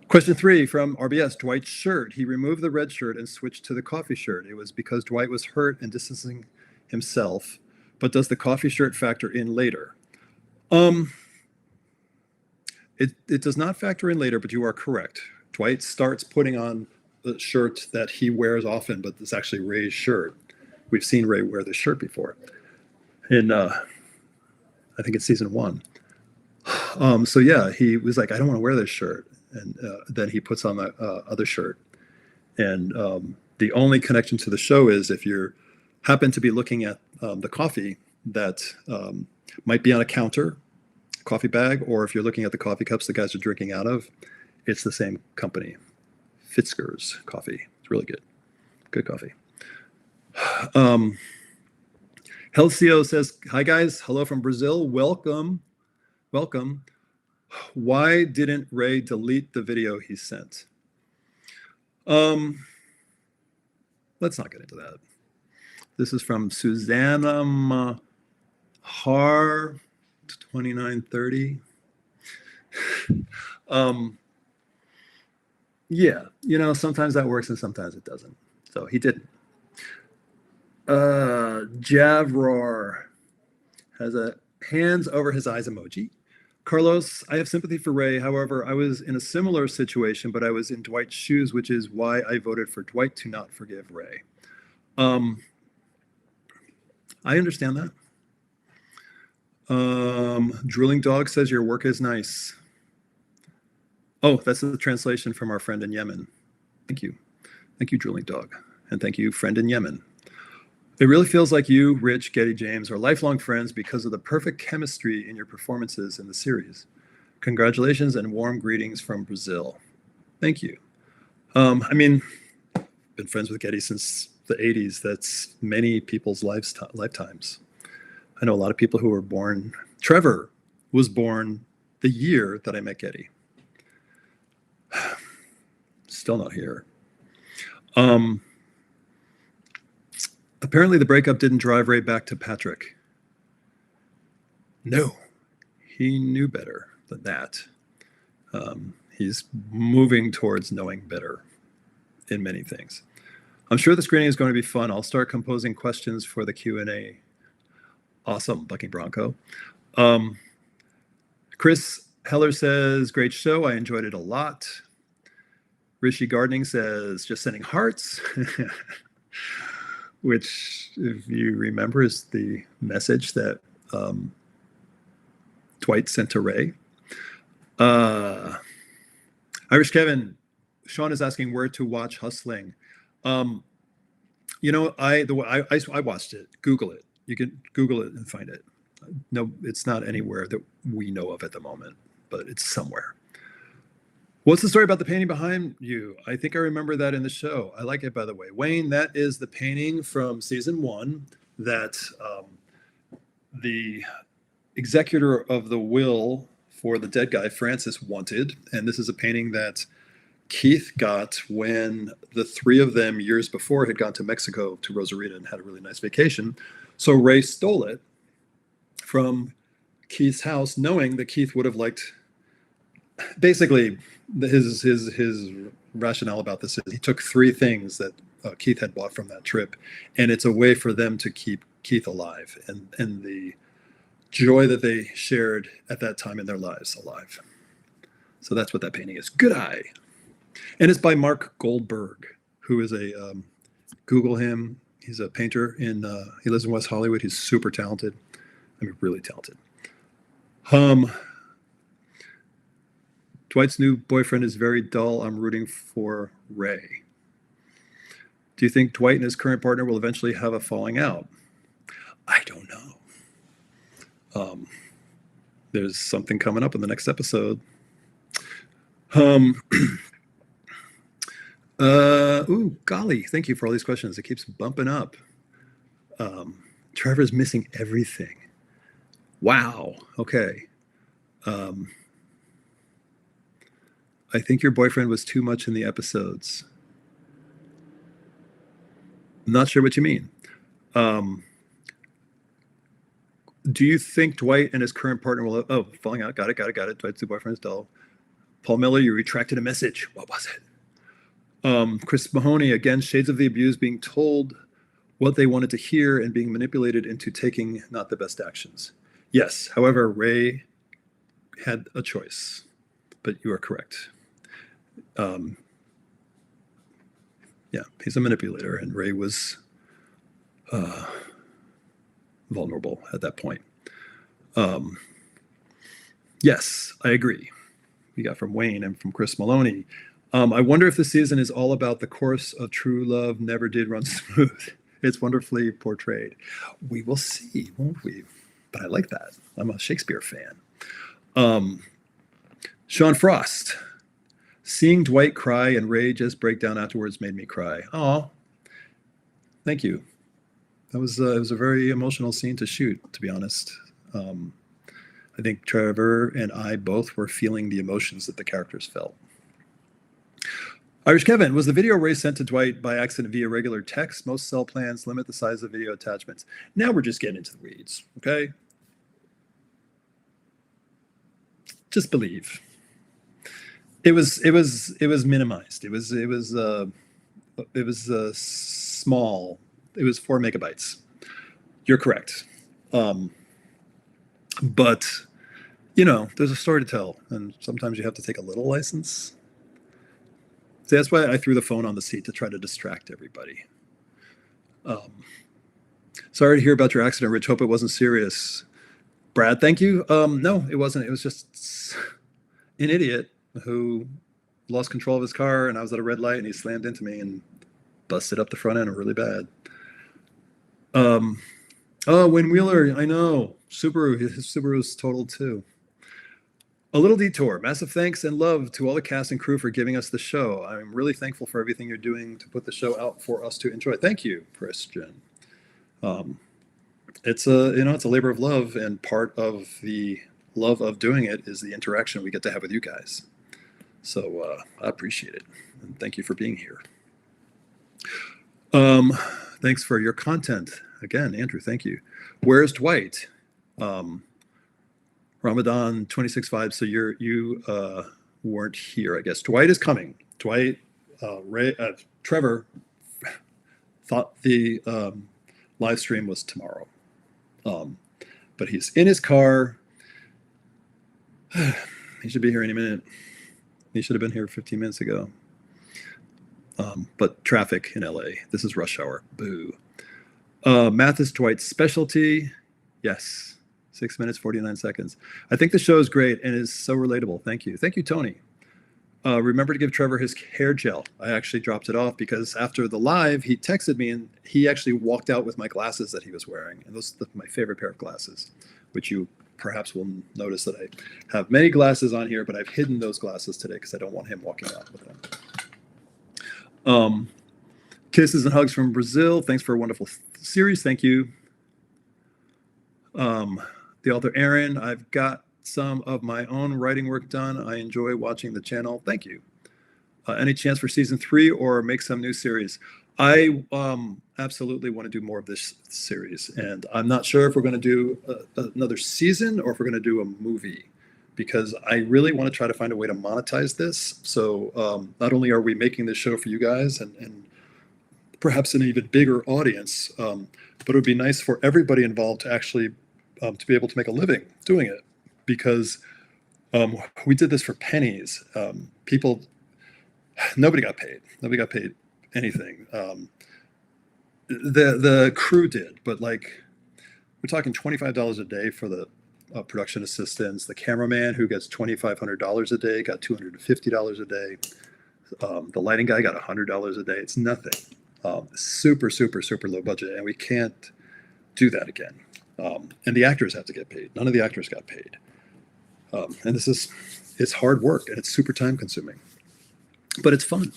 Question 3 from RBS, Dwight's shirt. He removed the red shirt and switched to the coffee shirt. It was because Dwight was hurt and distancing himself. But does the coffee shirt factor in later? It does not factor in later, but you are correct. Dwight starts putting on the shirt that he wears often, but it's actually Ray's shirt. We've seen Ray wear this shirt before. And I think it's season 1. So yeah, he was like, I don't want to wear this shirt. And then he puts on the other shirt. And the only connection to the show is if you happen to be looking at the coffee that might be on a counter, coffee bag, or if you're looking at the coffee cups the guys are drinking out of, it's the same company. Fitzger's coffee. It's really good. Good coffee. Helcio says, hi guys. Hello from Brazil. Welcome. Welcome. Why didn't Ray delete the video he sent? Let's not get into that. This is from Susanna Har 2930. Yeah, sometimes that works and sometimes it doesn't. So he didn't. Javroar has a hands over his eyes emoji. Carlos, I have sympathy for Ray. However, I was in a similar situation, but I was in Dwight's shoes, which is why I voted for Dwight to not forgive Ray. I understand that. Drooling Dog says your work is nice. Oh, that's the translation from our friend in Yemen. Thank you. Thank you, Drooling Dog. And thank you, friend in Yemen. It really feels like you, Rich, Getty, James are lifelong friends because of the perfect chemistry in your performances in the series. Congratulations and warm greetings from Brazil. Thank you. Been friends with Getty since the 80s. That's many people's lifetimes. I know a lot of people who were born. Trevor was born the year that I met Getty. Still not here. Apparently the breakup didn't drive Ray back to Patrick. No, he knew better than that. He's moving towards knowing better in many things. I'm sure the screening is going to be fun. I'll start composing questions for the Q&A. Awesome, Bucking Bronco. Chris Heller says, great show. I enjoyed it a lot. Rishi Gardening says, just sending hearts. Which, if you remember, is the message that Dwight sent to Ray. Irish Kevin, Sean is asking where to watch Hustling. I watched it. Google it. You can Google it and find it. No, it's not anywhere that we know of at the moment, but it's somewhere. What's the story about the painting behind you? I think I remember that in the show. I like it, by the way. Wayne, that is the painting from season 1 that the executor of the will for the dead guy, Francis, wanted. And this is a painting that Keith got when the 3 of them years before had gone to Mexico to Rosarita and had a really nice vacation. So Ray stole it from Keith's house, knowing that Keith would have liked, basically, his rationale about this is he took 3 things that Keith had bought from that trip, and it's a way for them to keep Keith alive and the joy that they shared at that time in their lives alive. So that's what that painting is. Good eye. And it's by Mark Goldberg, who is a, Google him. He's a painter he lives in West Hollywood. He's super talented. Really talented. Dwight's new boyfriend is very dull. I'm rooting for Ray. Do you think Dwight and his current partner will eventually have a falling out? I don't know. There's something coming up in the next episode. Ooh, golly, thank you for all these questions. It keeps bumping up. Trevor's missing everything. Wow. Okay. I think your boyfriend was too much in the episodes. I'm not sure what you mean. Do you think Dwight and his current partner will... Oh, falling out. Got it. Dwight's new boyfriend is dull. Paul Miller, you retracted a message. What was it? Chris Mahoney, again, shades of the abused, being told what they wanted to hear and being manipulated into taking not the best actions. Yes, however, Ray had a choice, but you are correct. Yeah, he's a manipulator, and Ray was vulnerable at that point. Yes, I agree. We got from Wayne and from Chris Maloney. I wonder if the season is all about the course of true love never did run smooth. It's wonderfully portrayed. We will see, won't we? But I like that. I'm a Shakespeare fan. Sean Frost. Seeing Dwight cry and Ray just break down afterwards made me cry. Oh, thank you. That was it was a very emotional scene to shoot, to be honest. I think Trevor and I both were feeling the emotions that the characters felt. Irish Kevin, was the video Ray sent to Dwight by accident via regular text? Most cell plans limit the size of video attachments. Now we're just getting into the weeds, okay? Just believe. It was minimized. It was small. It was 4 megabytes. You're correct. But you know, there's a story to tell, and sometimes you have to take a little license. So that's why I threw the phone on the seat, to try to distract everybody. Sorry to hear about your accident, Rich. Hope it wasn't serious. Brad, thank you. No, it wasn't. It was just an idiot who lost control of his car, and I was at a red light, and he slammed into me and busted up the front end really bad. Oh, Wayne Wheeler, I know. Subaru, his Subaru's totaled too. A little detour. Massive thanks and love to all the cast and crew for giving us the show. I'm really thankful for everything you're doing to put the show out for us to enjoy. Thank you, Christian. It's a labor of love, and part of the love of doing it is the interaction we get to have with you guys. So I appreciate it, and thank you for being here. Thanks for your content again, Andrew. Thank you. Where's Dwight? Ramadan 26.5. So you weren't here, I guess. Dwight is coming. Dwight, Ray, Trevor thought the live stream was tomorrow, but he's in his car. He should be here any minute. He should have been here 15 minutes ago. But traffic in LA. This is rush hour. Boo. Math is Dwight's specialty. Yes. 6 minutes, 49 seconds. I think the show is great and is so relatable. Thank you. Thank you, Tony. Remember to give Trevor his hair gel. I actually dropped it off because after the live, he texted me and he actually walked out with my glasses that he was wearing. And those are my favorite pair of glasses, which you perhaps will notice that I have many glasses on here, but I've hidden those glasses today because I don't want him walking out with them. Kisses and hugs from Brazil. Thanks for a wonderful series. Thank you. The author Aaron, I've got some of my own writing work done. I enjoy watching the channel. Thank you. Any chance for season 3 or make some new series? I absolutely want to do more of this series, and I'm not sure if we're going to do another season or if we're going to do a movie, because I really want to try to find a way to monetize this. So not only are we making this show for you guys and perhaps an even bigger audience, but it would be nice for everybody involved to actually to be able to make a living doing it, because we did this for pennies. Nobody got paid. Nobody got paid anything. The crew did, but like we're talking $25 a day for the production assistants. The cameraman who gets $2,500 a day got $250 a day. The lighting guy got $100 a day. It's nothing. Super, super, super low budget, and we can't do that again. And the actors have to get paid. None of the actors got paid. And it's hard work, and it's super time consuming, but it's fun.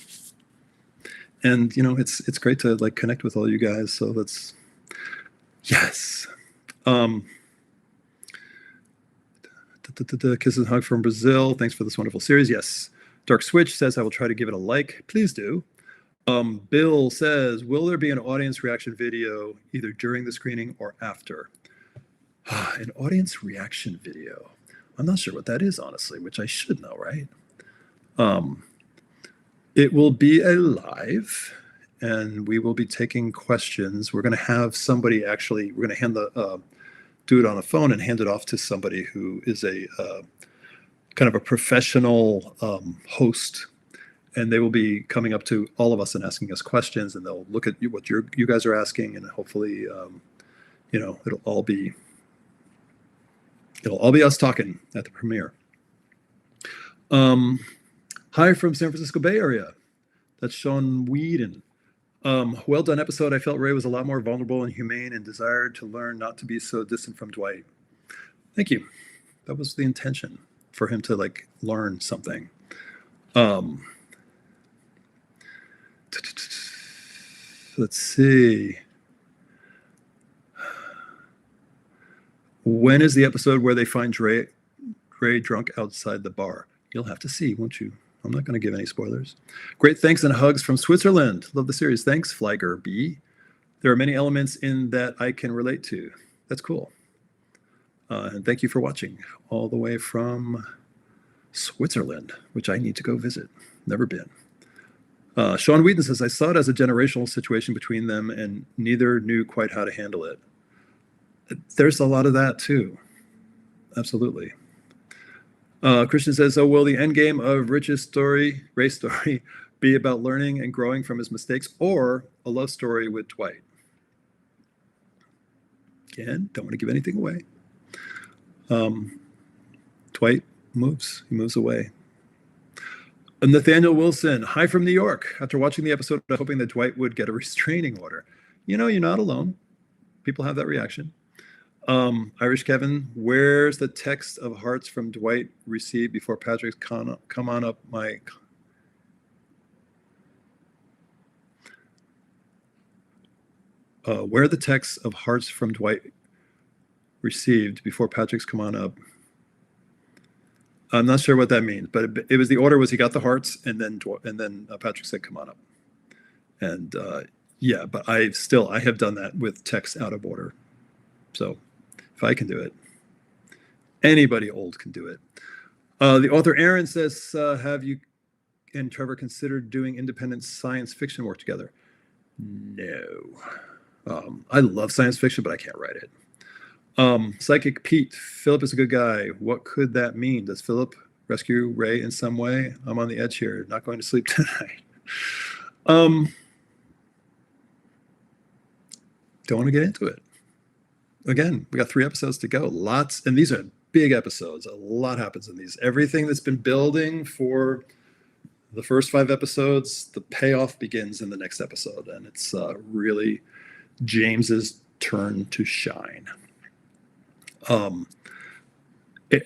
And it's great to like connect with all you guys. So yes. Kisses and hug from Brazil. Thanks for this wonderful series. Yes. Dark Switch says I will try to give it a like. Please do. Bill says, will there be an audience reaction video either during the screening or after? An audience reaction video. I'm not sure what that is, honestly, which I should know, right? It will be a live, and we will be taking questions. We're going to have somebody we're going to do it on a phone and hand it off to somebody who is a kind of a professional host, and they will be coming up to all of us and asking us questions, and they'll look at what you guys are asking, and hopefully, it'll all be us talking at the premiere. Hi from San Francisco Bay Area. That's Sean Whedon. Well done episode. I felt Ray was a lot more vulnerable and humane and desired to learn not to be so distant from Dwight. Thank you. That was the intention, for him to like learn something. Let's see. When is the episode where they find Ray drunk outside the bar? You'll have to see, won't you? I'm not going to give any spoilers. Great thanks and hugs from Switzerland. Love the series. Thanks, Flagger B. There are many elements in that I can relate to. That's cool. And thank you for watching all the way from Switzerland, which I need to go visit. Never been. Sean Whedon says, I saw it as a generational situation between them and neither knew quite how to handle it. There's a lot of that too. Absolutely. Christian says, will the end game of Ray's story, be about learning and growing from his mistakes, or a love story with Dwight? Again, don't want to give anything away. Dwight moves. He moves away. Nathaniel Wilson, hi from New York. After watching the episode, I'm hoping that Dwight would get a restraining order. You're not alone. People have that reaction. Irish Kevin, where's the text of hearts from Dwight received before Patrick's come on up, Mike? Where are the texts of hearts from Dwight received before Patrick's come on up? I'm not sure what that means, but it was the order was he got the hearts and then Patrick said, come on up. And yeah, but I have done that with text out of order. So if I can do it, anybody old can do it. The author Aaron says, have you and Trevor considered doing independent science fiction work together? No. I love science fiction, but I can't write it. Psychic Pete, Philip is a good guy. What could that mean? Does Philip rescue Ray in some way? I'm on the edge here. Not going to sleep tonight. Don't want to get into it. Again, we got 3 episodes to go. Lots, and these are big episodes. A lot happens in these. Everything that's been building for the first 5 episodes, the payoff begins in the next episode, and it's really James's turn to shine.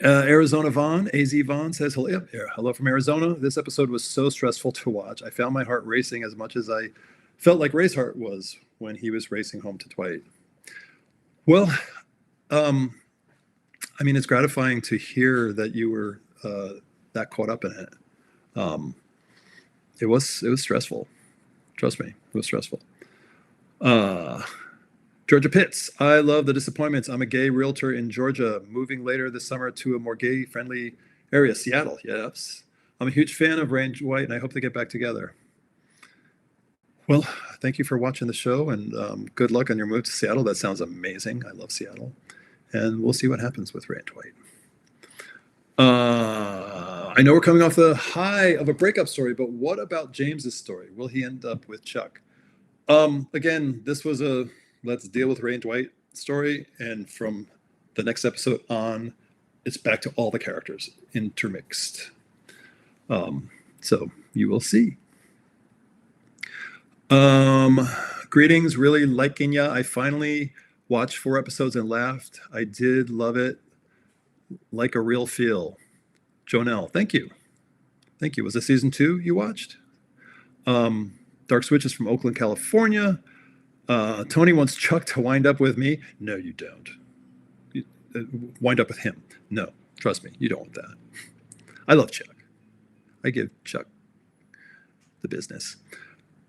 Arizona Vaughn, AZ Vaughn says, hello from Arizona. This episode was so stressful to watch. I found my heart racing as much as I felt like Ray's heart was when he was racing home to Dwight. Well, I mean, it's gratifying to hear that you were that caught up in it. It was stressful. Trust me, it was stressful. Georgia Pitts, I love the disappointments. I'm a gay realtor in Georgia, moving later this summer to a more gay-friendly area, Seattle. Yes, I'm a huge fan of Ray and Dwight, and I hope they get back together. Well, thank you for watching the show, and good luck on your move to Seattle. That sounds amazing. I love Seattle, and we'll see what happens with Ray and Dwight. I know we're coming off the high of a breakup story, but what about James's story? Will he end up with Chuck? Again, this was a let's deal with Ray and Dwight story, and from the next episode on, it's back to all the characters intermixed. So you will see. Greetings, really liking ya. I finally watched 4 episodes and laughed. I did love it. Like a real feel. Jonelle, thank you. Thank you. Was it season 2 you watched? Dark Switch is from Oakland, California. Tony wants Chuck to wind up with me. No, you don't. Wind up with him. No, trust me, you don't want that. I love Chuck. I give Chuck the business.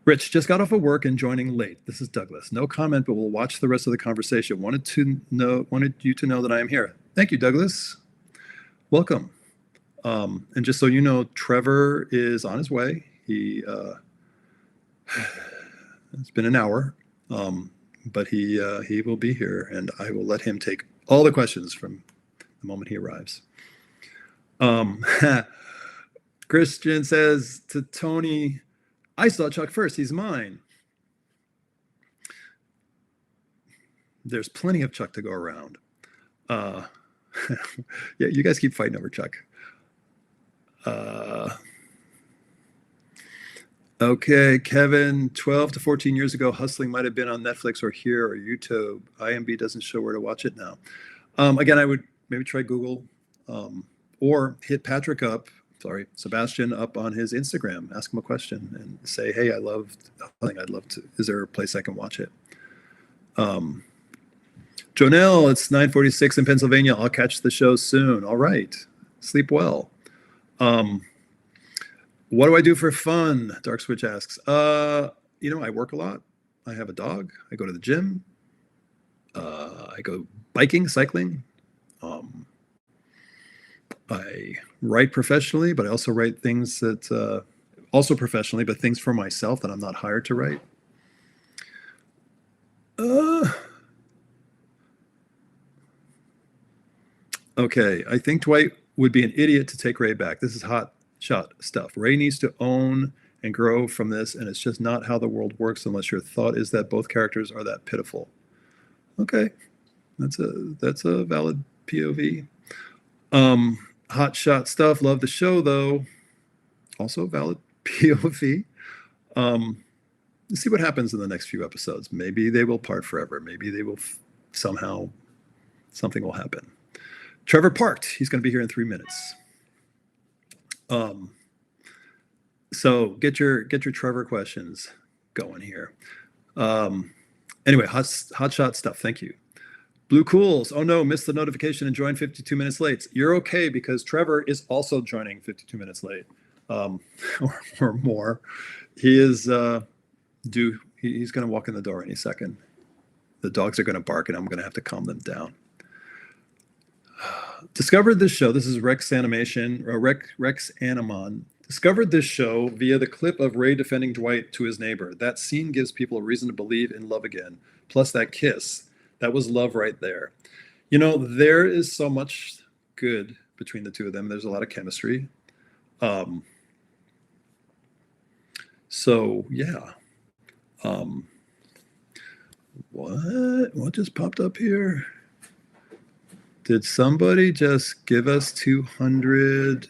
Rich, just got off of work and joining late. This is Douglas. No comment, but we'll watch the rest of the conversation. Wanted you to know that I am here. Thank you, Douglas. Welcome. And just so you know, Trevor is on his way. It's been an hour, but he will be here, and I will let him take all the questions from the moment he arrives. Christian says to Tony, I saw Chuck first. He's mine. There's plenty of Chuck to go around. Yeah, you guys keep fighting over Chuck. Okay, Kevin, 12 to 14 years ago, Hustling might have been on Netflix or here or YouTube. IMDb doesn't show where to watch it now. Again, I would maybe try Google or hit Sebastian up on his Instagram, ask him a question and say, hey, I loved Hustling. I'd love to, is there a place I can watch it? Jonelle, it's 9:46 in Pennsylvania. I'll catch the show soon. All right. Sleep well. What do I do for fun? Dark Switch asks. I work a lot. I have a dog. I go to the gym. I go biking, cycling. I write professionally, but I also write things that, also professionally, but things for myself that I'm not hired to write. Okay, I think Dwight would be an idiot to take Ray back. This is hot shot stuff. Ray needs to own and grow from this, and it's just not how the world works unless your thought is that both characters are that pitiful. Okay, that's a valid POV. Hot shot stuff. Love the show though. Also valid POV. Let's see what happens in the next few episodes. Maybe they will part forever. Maybe they will somehow something will happen. Trevor parked. He's going to be here in 3 minutes. So get your Trevor questions going here. Anyway, hot shot stuff. Thank you. Blue Cools. Oh no, missed the notification and joined 52 minutes late. You're okay because Trevor is also joining 52 minutes late, or more. He is due. He's going to walk in the door any second. The dogs are going to bark, and I'm going to have to calm them down. Discovered this show. This is Rex Animation, or Rex Animon. Discovered this show via the clip of Ray defending Dwight to his neighbor. That scene gives people a reason to believe in love again. Plus that kiss. That was love right there. You know, there is so much good between the two of them. There's a lot of chemistry. So yeah. What just popped up here? Did somebody just give us 200?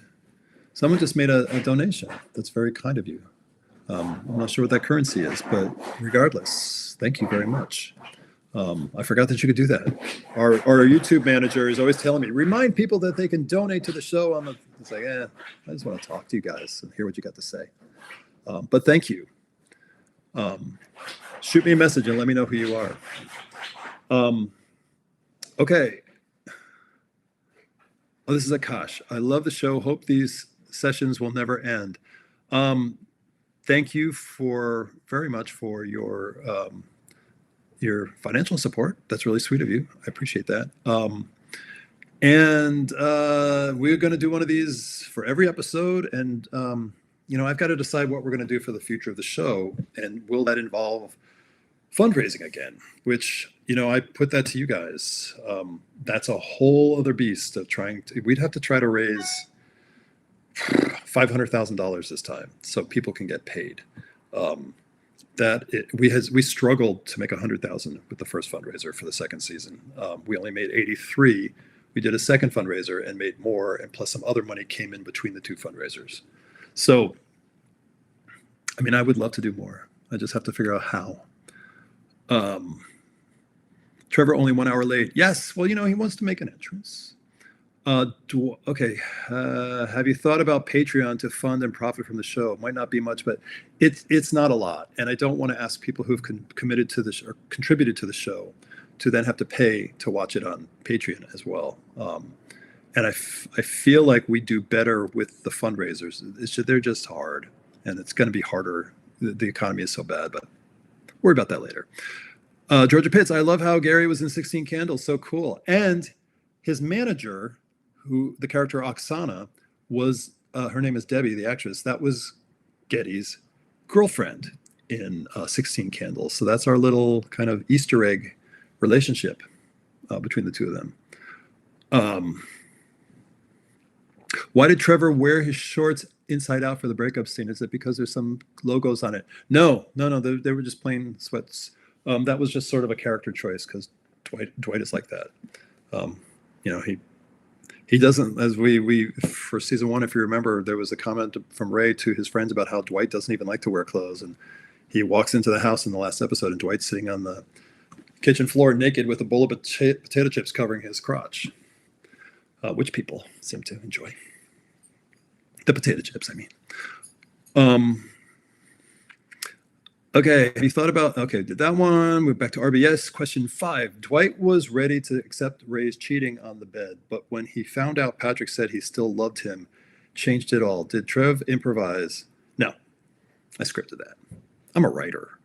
Someone just made a donation. That's very kind of you. I'm not sure what that currency is, but regardless, thank you very much. I forgot that you could do that. Our YouTube manager is always telling me, remind people that they can donate to the show. It's like, I just want to talk to you guys and hear what you got to say. But thank you. Shoot me a message and let me know who you are. Okay. Oh, this is Akash. I love the show. Hope these sessions will never end. Thank you very much for your financial support. That's really sweet of you. I appreciate that. And we're going to do one of these for every episode. And, I've got to decide what we're going to do for the future of the show. And will that involve fundraising again? Which, I put that to you guys. That's a whole other beast of we'd have to try to raise $500,000 this time so people can get paid. We struggled to make 100,000 with the first fundraiser for the second season. We only made 83 we did a second fundraiser and made more, and plus some other money came in between the two fundraisers. So, I mean, I would love to do more. I just have to figure out how. Trevor only 1 hour late. Yes, well, he wants to make an entrance. Okay. Have you thought about Patreon to fund and profit from the show? It might not be much, but it's not a lot. And I don't want to ask people who've committed to this or contributed to the show to then have to pay to watch it on Patreon as well. And I feel like we do better with the fundraisers. They're just hard, and it's going to be harder. The economy is so bad, but worry about that later. Georgia Pitts, I love how Gary was in 16 Candles. So cool. And his manager, who the character Oksana was, her name is Debbie, the actress. That was Getty's girlfriend in 16 Candles. So that's our little kind of Easter egg relationship between the two of them. Why did Trevor wear his shorts inside out for the breakup scene? Is it because there's some logos on it? No. They were just plain sweats. That was just sort of a character choice because Dwight is like that. He doesn't, as we for season 1, if you remember, there was a comment from Ray to his friends about how Dwight doesn't even like to wear clothes, and he walks into the house in the last episode, and Dwight's sitting on the kitchen floor naked with a bowl of potato chips covering his crotch, which people seem to enjoy. The potato chips, I mean. Okay, have you thought about, did that one, move back to RBS. Question 5, Dwight was ready to accept Ray's cheating on the bed, but when he found out Patrick said he still loved him, changed it all. Did Trev improvise? No, I scripted that. I'm a writer.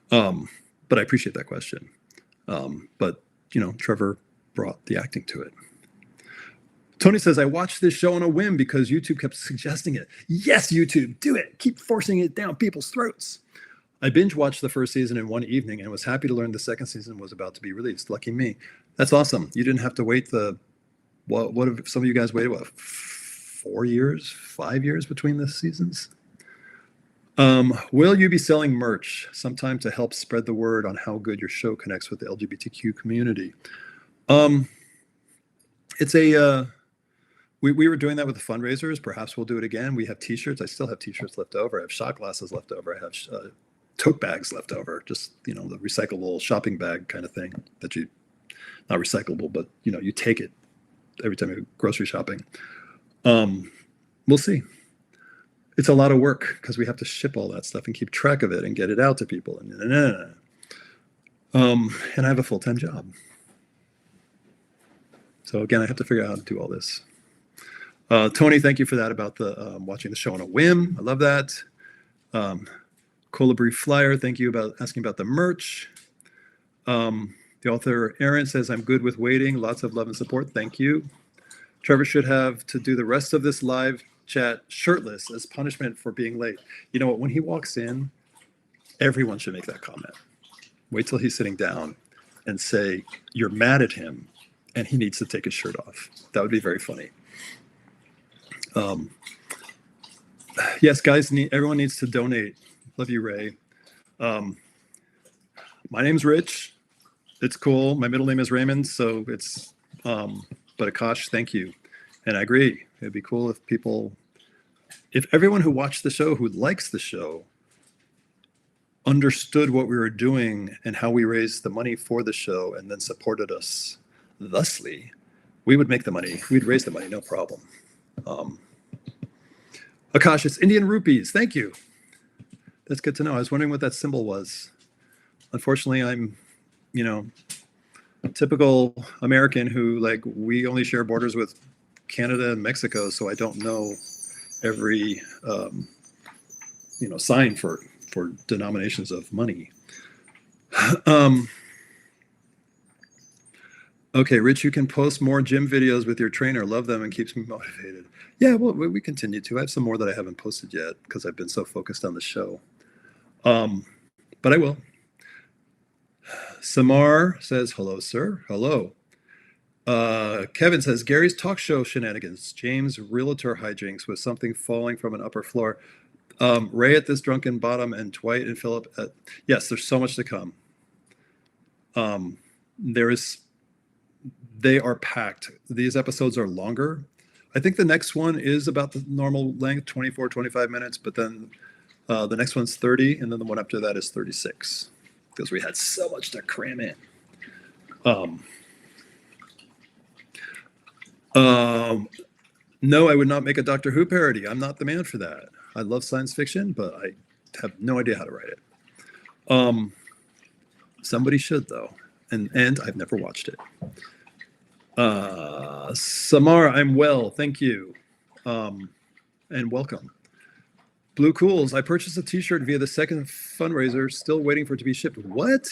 But I appreciate that question. But Trevor brought the acting to it. Tony says, I watched this show on a whim because YouTube kept suggesting it. Yes, YouTube, do it. Keep forcing it down people's throats. I binge watched the first season in one evening and was happy to learn the second season was about to be released. Lucky me. That's awesome. You didn't have to wait what have some of you guys waited, 4 years, 5 years between the seasons? Will you be selling merch sometime to help spread the word on how good your show connects with the LGBTQ community? We were doing that with the fundraisers. Perhaps we'll do it again. We have t-shirts. I still have t-shirts left over. I have shot glasses left over. I have tote bags left over. Just, the recyclable shopping bag kind of thing that not recyclable, but, you take it every time you're grocery shopping. We'll see. It's a lot of work because we have to ship all that stuff and keep track of it and get it out to people. And I have a full-time job. So again, I have to figure out how to do all this. Tony, thank you for that about the watching the show on a whim. I love that. Colibri Flyer, thank you about asking about the merch. The author Aaron says, I'm good with waiting. Lots of love and support. Thank you. Trevor should have to do the rest of this live chat shirtless as punishment for being late. You know what? When he walks in, everyone should make that comment. Wait till he's sitting down and say, you're mad at him and he needs to take his shirt off. That would be very funny. Yes, guys, everyone needs to donate. Love you, Ray. My name's Rich. It's cool. My middle name is Raymond, so it's, but Akash, thank you. And I agree. It'd be cool if everyone who watched the show, who likes the show, understood what we were doing and how we raised the money for the show and then supported us thusly, we would make the money. We'd raise the money, no problem. Akash, it's Indian rupees. Thank you. That's good to know. I was wondering what that symbol was. Unfortunately, I'm, a typical American who, we only share borders with Canada and Mexico, so I don't know every, sign for denominations of money. Okay, Rich, you can post more gym videos with your trainer. Love them and keeps me motivated. Yeah, well, we continue to. I have some more that I haven't posted yet because I've been so focused on the show. But I will. Samar says, hello, sir. Hello. Kevin says, Gary's talk show shenanigans. James realtor hijinks with something falling from an upper floor. Ray at this drunken bottom and Dwight and Philip. Yes, there's so much to come. There is they are packed. These episodes are longer. I think the next one is about the normal length, 24, 25 minutes, but then the next one's 30, and then the one after that is 36, because we had so much to cram in. No, I would not make a Doctor Who parody. I'm not the man for that. I love science fiction, but I have no idea how to write it. Somebody should, though, and I've never watched it. Samara, I'm well, thank you, and welcome. Blue Cools, I purchased a t-shirt via the second fundraiser, still waiting for it to be shipped. What?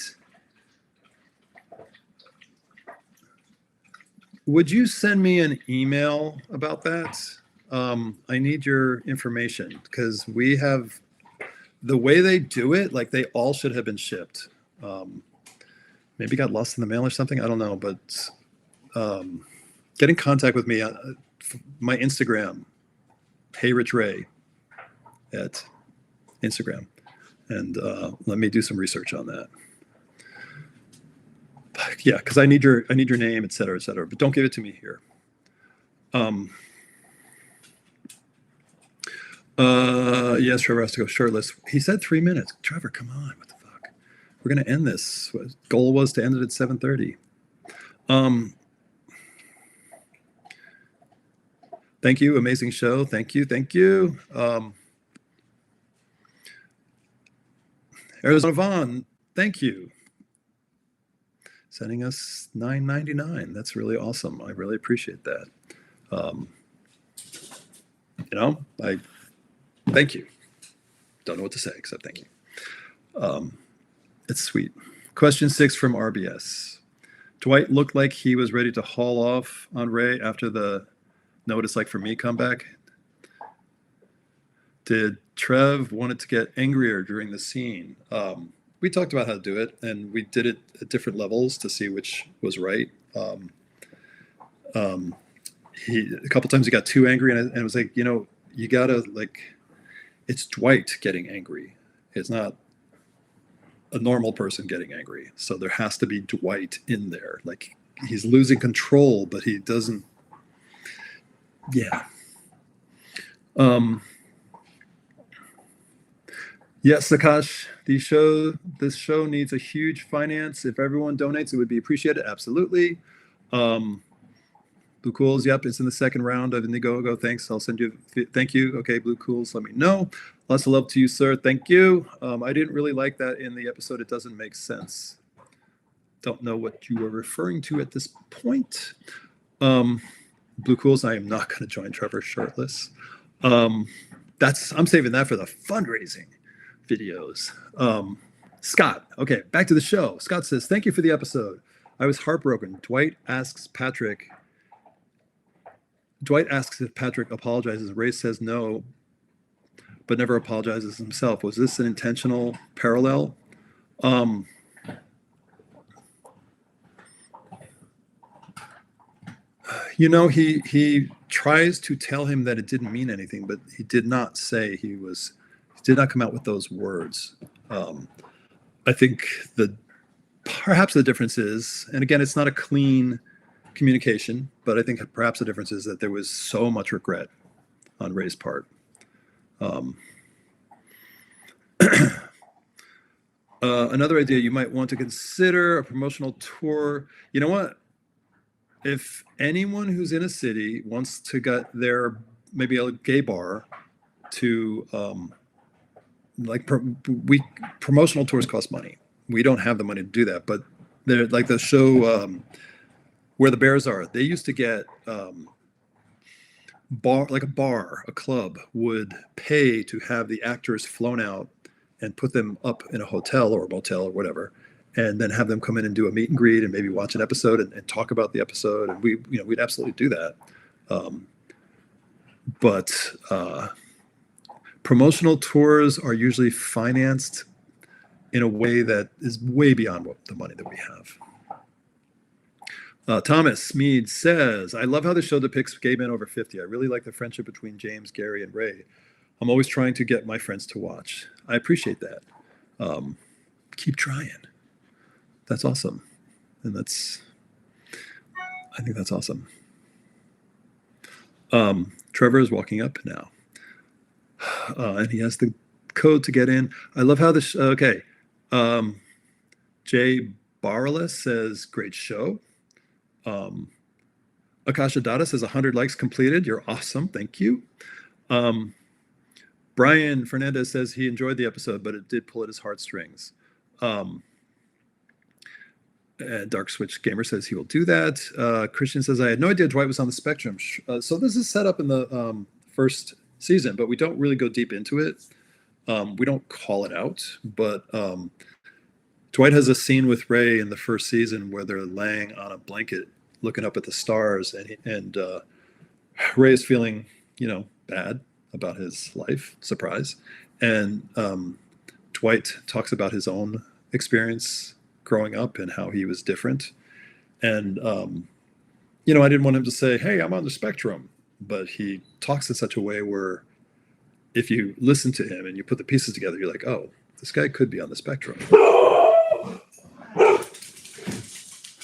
Would you send me an email about that? I need your information, because we have, the way they do it, like they all should have been shipped. Maybe got lost in the mail or something, I don't know, but get in contact with me on my Instagram, Hey Rich Ray at Instagram, and let me do some research on that. Yeah, because I need your name, et cetera, but don't give it to me here. Yes, Trevor has to go shirtless. He said 3 minutes. Trevor, come on, what the fuck? We're gonna end this. Goal was to end it at 7:30. Thank you, amazing show. Thank you. Arizona Vaughn, thank you. Sending us $9.99. That's really awesome. I really appreciate that. I thank you. Don't know what to say except thank you. It's sweet. Question 6 from RBS. Dwight looked like he was ready to haul off on Ray after the "No, what it's like for me" comeback. Did Trev wanted to get angrier during the scene? We talked about how to do it, and we did it at different levels to see which was right. A couple times he got too angry, and it was like, you gotta, like, it's Dwight getting angry. It's not a normal person getting angry. So there has to be Dwight in there. Like, he's losing control, but he doesn't. Yeah. Yes, Akash, this show needs a huge finance. If everyone donates, it would be appreciated. Absolutely. Blue Cools, yep, it's in the second round of Indiegogo. Thanks. I'll send you. Thank you. Okay, Blue Cools, let me know. Lots of love to you, sir. Thank you. I didn't really like that in the episode. It doesn't make sense. Don't know what you were referring to at this point. Blue Cools, I am not going to join Trevor shirtless. I'm saving that for the fundraising videos. Scott, okay, back to the show. Scott says, thank you for the episode. I was heartbroken. Dwight asks if Patrick apologizes. Ray says no, but never apologizes himself. Was this an intentional parallel? He tries to tell him that it didn't mean anything, but he did not say he did not come out with those words. I think perhaps the difference is, and again, it's not a clean communication, but I think perhaps the difference is that there was so much regret on Ray's part. Another idea you might want to consider: a promotional tour. You know what? If anyone who's in a city wants to get their, maybe a gay bar to, promotional tours cost money. We don't have the money to do that, but they're like the show Where the Bears Are. They used to get a club would pay to have the actors flown out and put them up in a hotel or a motel or whatever, and then have them come in and do a meet and greet and maybe watch an episode and talk about the episode. And we'd absolutely do that. But promotional tours are usually financed in a way that is way beyond the money that we have. Thomas Mead says, I love how the show depicts gay men over 50. I really like the friendship between James, Gary, and Ray. I'm always trying to get my friends to watch. I appreciate that. Keep trying. That's awesome. And I think that's awesome. Trevor is walking up now, and he has the code to get in. I love how this. Okay, Jay Barless says, "Great show." Akasha Data says 100 likes completed. You're awesome. Thank you. Brian Fernandez says he enjoyed the episode, but it did pull at his heartstrings. Dark Switch Gamer says he will do that. Christian says, I had no idea Dwight was on the spectrum. So this is set up in the first season, but we don't really go deep into it. We don't call it out, but Dwight has a scene with Ray in the first season where they're laying on a blanket looking up at the stars, and Ray is feeling, bad about his life, surprise. And Dwight talks about his own experience growing up and how he was different. And, I didn't want him to say, hey, I'm on the spectrum, but he talks in such a way where if you listen to him and you put the pieces together, you're like, oh, this guy could be on the spectrum.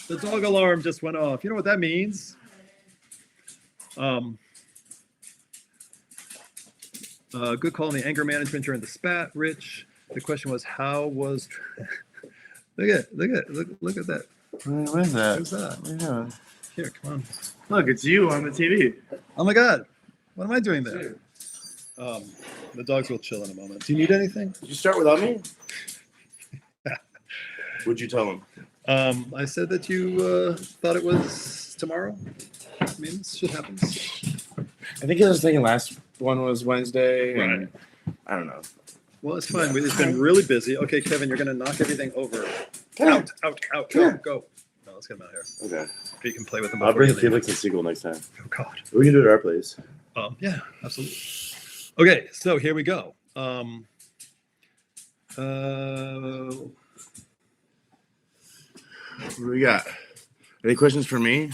The dog alarm just went off. You know what that means? Good call on the anger management during the spat, Rich. The question was, how was... Look at that. What is that? Who's that? What are you doing? Here, come on. Look, it's you on the TV. Oh my God. What am I doing there? The dogs will chill in a moment. Do you need anything? Did you start without me? What'd you tell him? I said that you thought it was tomorrow. I mean, this shit happens. I think I was thinking last one was Wednesday. Right. And I don't know. Well, it's fine. It's been really busy. Okay, Kevin, you're going to knock everything over. Out. Go. No, let's get him out here. Okay. You can play with them. I'll bring Felix and Seagull next time. Oh, God. We can do it at our place. Yeah, absolutely. Okay, so here we go. What do we got? Any questions for me?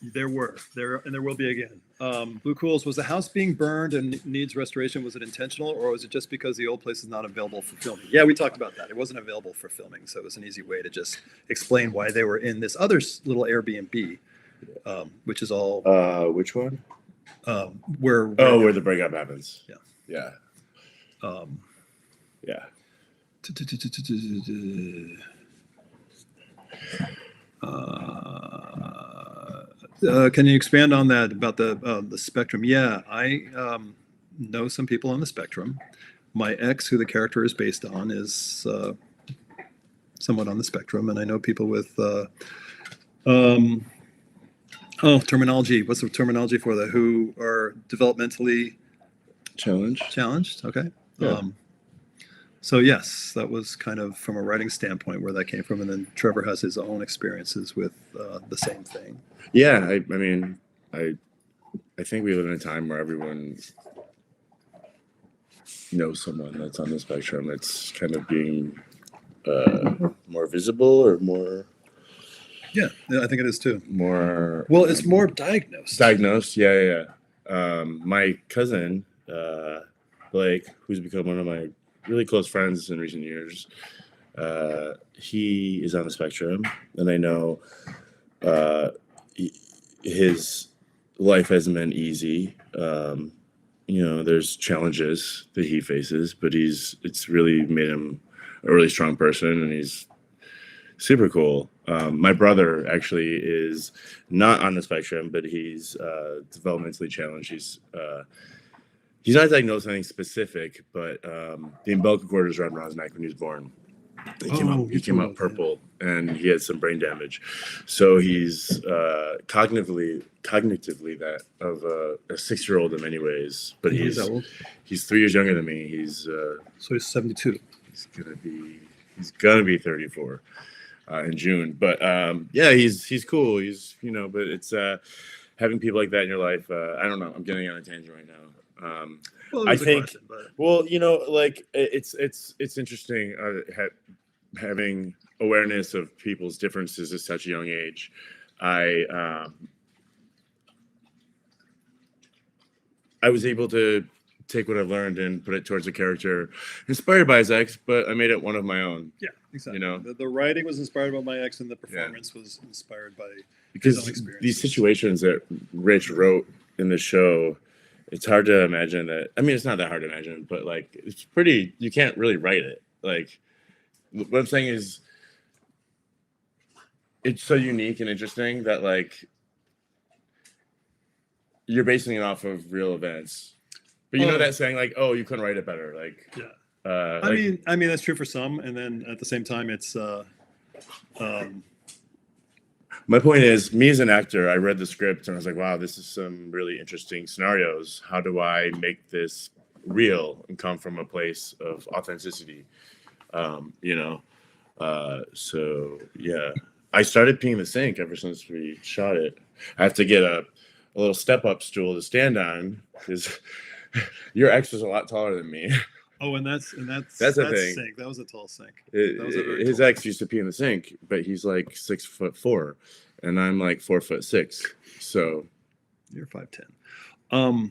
There will be again. Blue Cools, was the house being burned and needs restoration? Was it intentional, or was it just because the old place is not available for filming? Yeah, we talked about that. It wasn't available for filming, so it was an easy way to just explain why they were in this other little Airbnb, which is all. Which one? Where the breakup happens. Yeah. Yeah. Can you expand on that about the spectrum? Yeah, I know some people on the spectrum. My ex, who the character is based on, is somewhat on the spectrum, and I know people with terminology. What's the terminology for that? Who are developmentally challenged. Okay. Yeah. So yes, that was kind of from a writing standpoint where that came from, and then Trevor has his own experiences with the same thing. Yeah, I mean, I think we live in a time where everyone knows someone that's on the spectrum. It's kind of being more visible or more. Yeah, I think it is too. More. Well, it's more diagnosed. Yeah. My cousin, Blake, who's become one of my really close friends in recent years, he is on the spectrum, and I know his life hasn't been easy. There's challenges that he faces, but it's really made him a really strong person, and he's super cool. My brother actually is not on the spectrum, but he's developmentally challenged. He's not diagnosed with anything specific, but the umbilical cord was right around his neck when he was born. He came out purple, and he had some brain damage. So he's cognitively that of a 6-year-old in many ways. But he's 3 years younger than me. So he's 72. He's gonna be 34 in June. But he's cool. But it's having people like that in your life. I don't know. I'm getting on a tangent right now. I think. It's interesting having awareness of people's differences at such a young age. I was able to take what I've learned and put it towards a character inspired by his ex, but I made it one of my own. Yeah, exactly. You know, the writing was inspired by my ex, and the performance was inspired by because his own experiences. these situations that Rich wrote in the show, it's hard to imagine that. I mean, it's not that hard to imagine, but like it's pretty. You can't really write it. Like what I'm saying is, it's so unique and interesting that like you're basing it off of real events. But you know that saying, like, oh, you couldn't write it better. Like, yeah. I mean, that's true for some, and then at the same time, it's. My point is, me as an actor, I read the script and I was like, wow, this is some really interesting scenarios. How do I make this real and come from a place of authenticity? You know, so yeah, I started peeing the sink ever since we shot it. I have to get a little step-up stool to stand on because your ex was a lot taller than me. Oh, and that's the thing. Sink. That was a tall sink. His ex used to pee in the sink, but he's like 6'4", and I'm like 4'6". So you're 5'10". All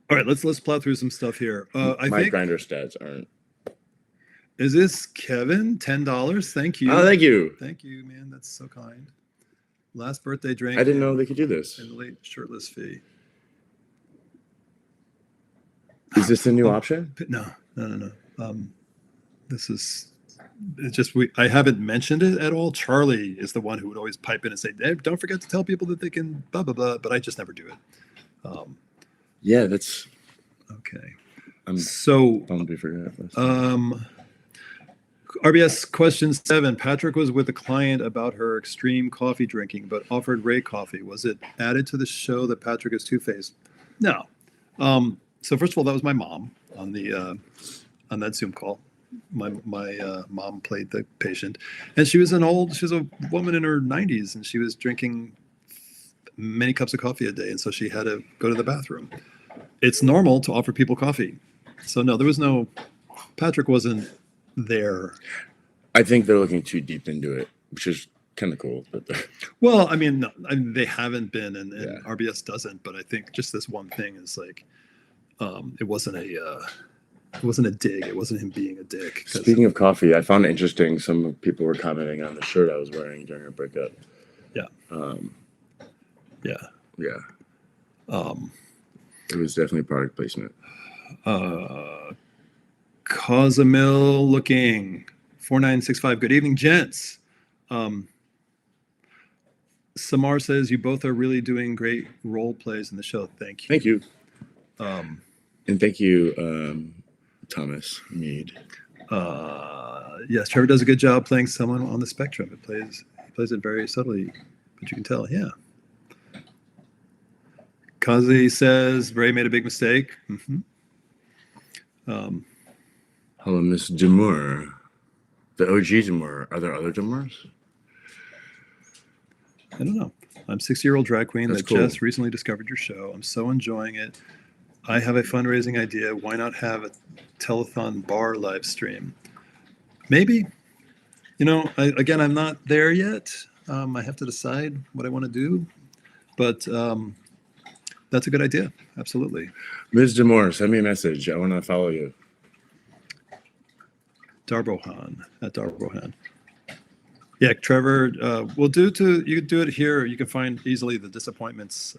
right, let's plow through some stuff here. I my think grinder stats aren't. Is this Kevin? $10. Thank you. Oh, thank you. Thank you, man. That's so kind. Last birthday drink. I didn't know they could do this. And the late shirtless fee. Is this a new option? No. This is. It's just I haven't mentioned it at all. Charlie is the one who would always pipe in and say, hey, "Don't forget to tell people that they can blah blah blah," but I just never do it. Yeah, that's okay. I'm so bummed we forgot this. RBS question 7. Patrick was with a client about her extreme coffee drinking, but offered Ray coffee. Was it added to the show that Patrick is two-faced? No. So first of all, that was my mom on the on that Zoom call. My mom played the patient, and she was a woman in her 90s, and she was drinking many cups of coffee a day, and so she had to go to the bathroom. It's normal to offer people coffee. So no, there was no. Patrick wasn't there. I think they're looking too deep into it, which is kind of cool. But well, I mean, they haven't been, and RBS doesn't. But I think just this one thing is like, it wasn't a dig. It wasn't him being a dick. Speaking of coffee, I found it interesting. Some people were commenting on the shirt I was wearing during our breakup. Yeah. Yeah. It was definitely product placement. Cozumel looking 4965. Good evening, gents. Samar says you both are really doing great role plays in the show. Thank you. Thank you. And thank you, Thomas Mead. Yes, Trevor does a good job playing someone on the spectrum. He plays it very subtly, but you can tell. Yeah. Kazi says Ray made a big mistake. Mm-hmm. Hello, Miss Demore. The OG Demore. Are there other Demores? I don't know. I'm 6-year-old drag queen That's that cool. just recently discovered your show. I'm so enjoying it. I have a fundraising idea. Why not have a telethon bar live stream? Maybe. You know, I'm not there yet. I have to decide what I want to do. But that's a good idea. Absolutely. Ms. Demore, send me a message. I want to follow you. Darbohan, at Darbohan. Yeah, Trevor, you can do it here. You can find easily the Disappointments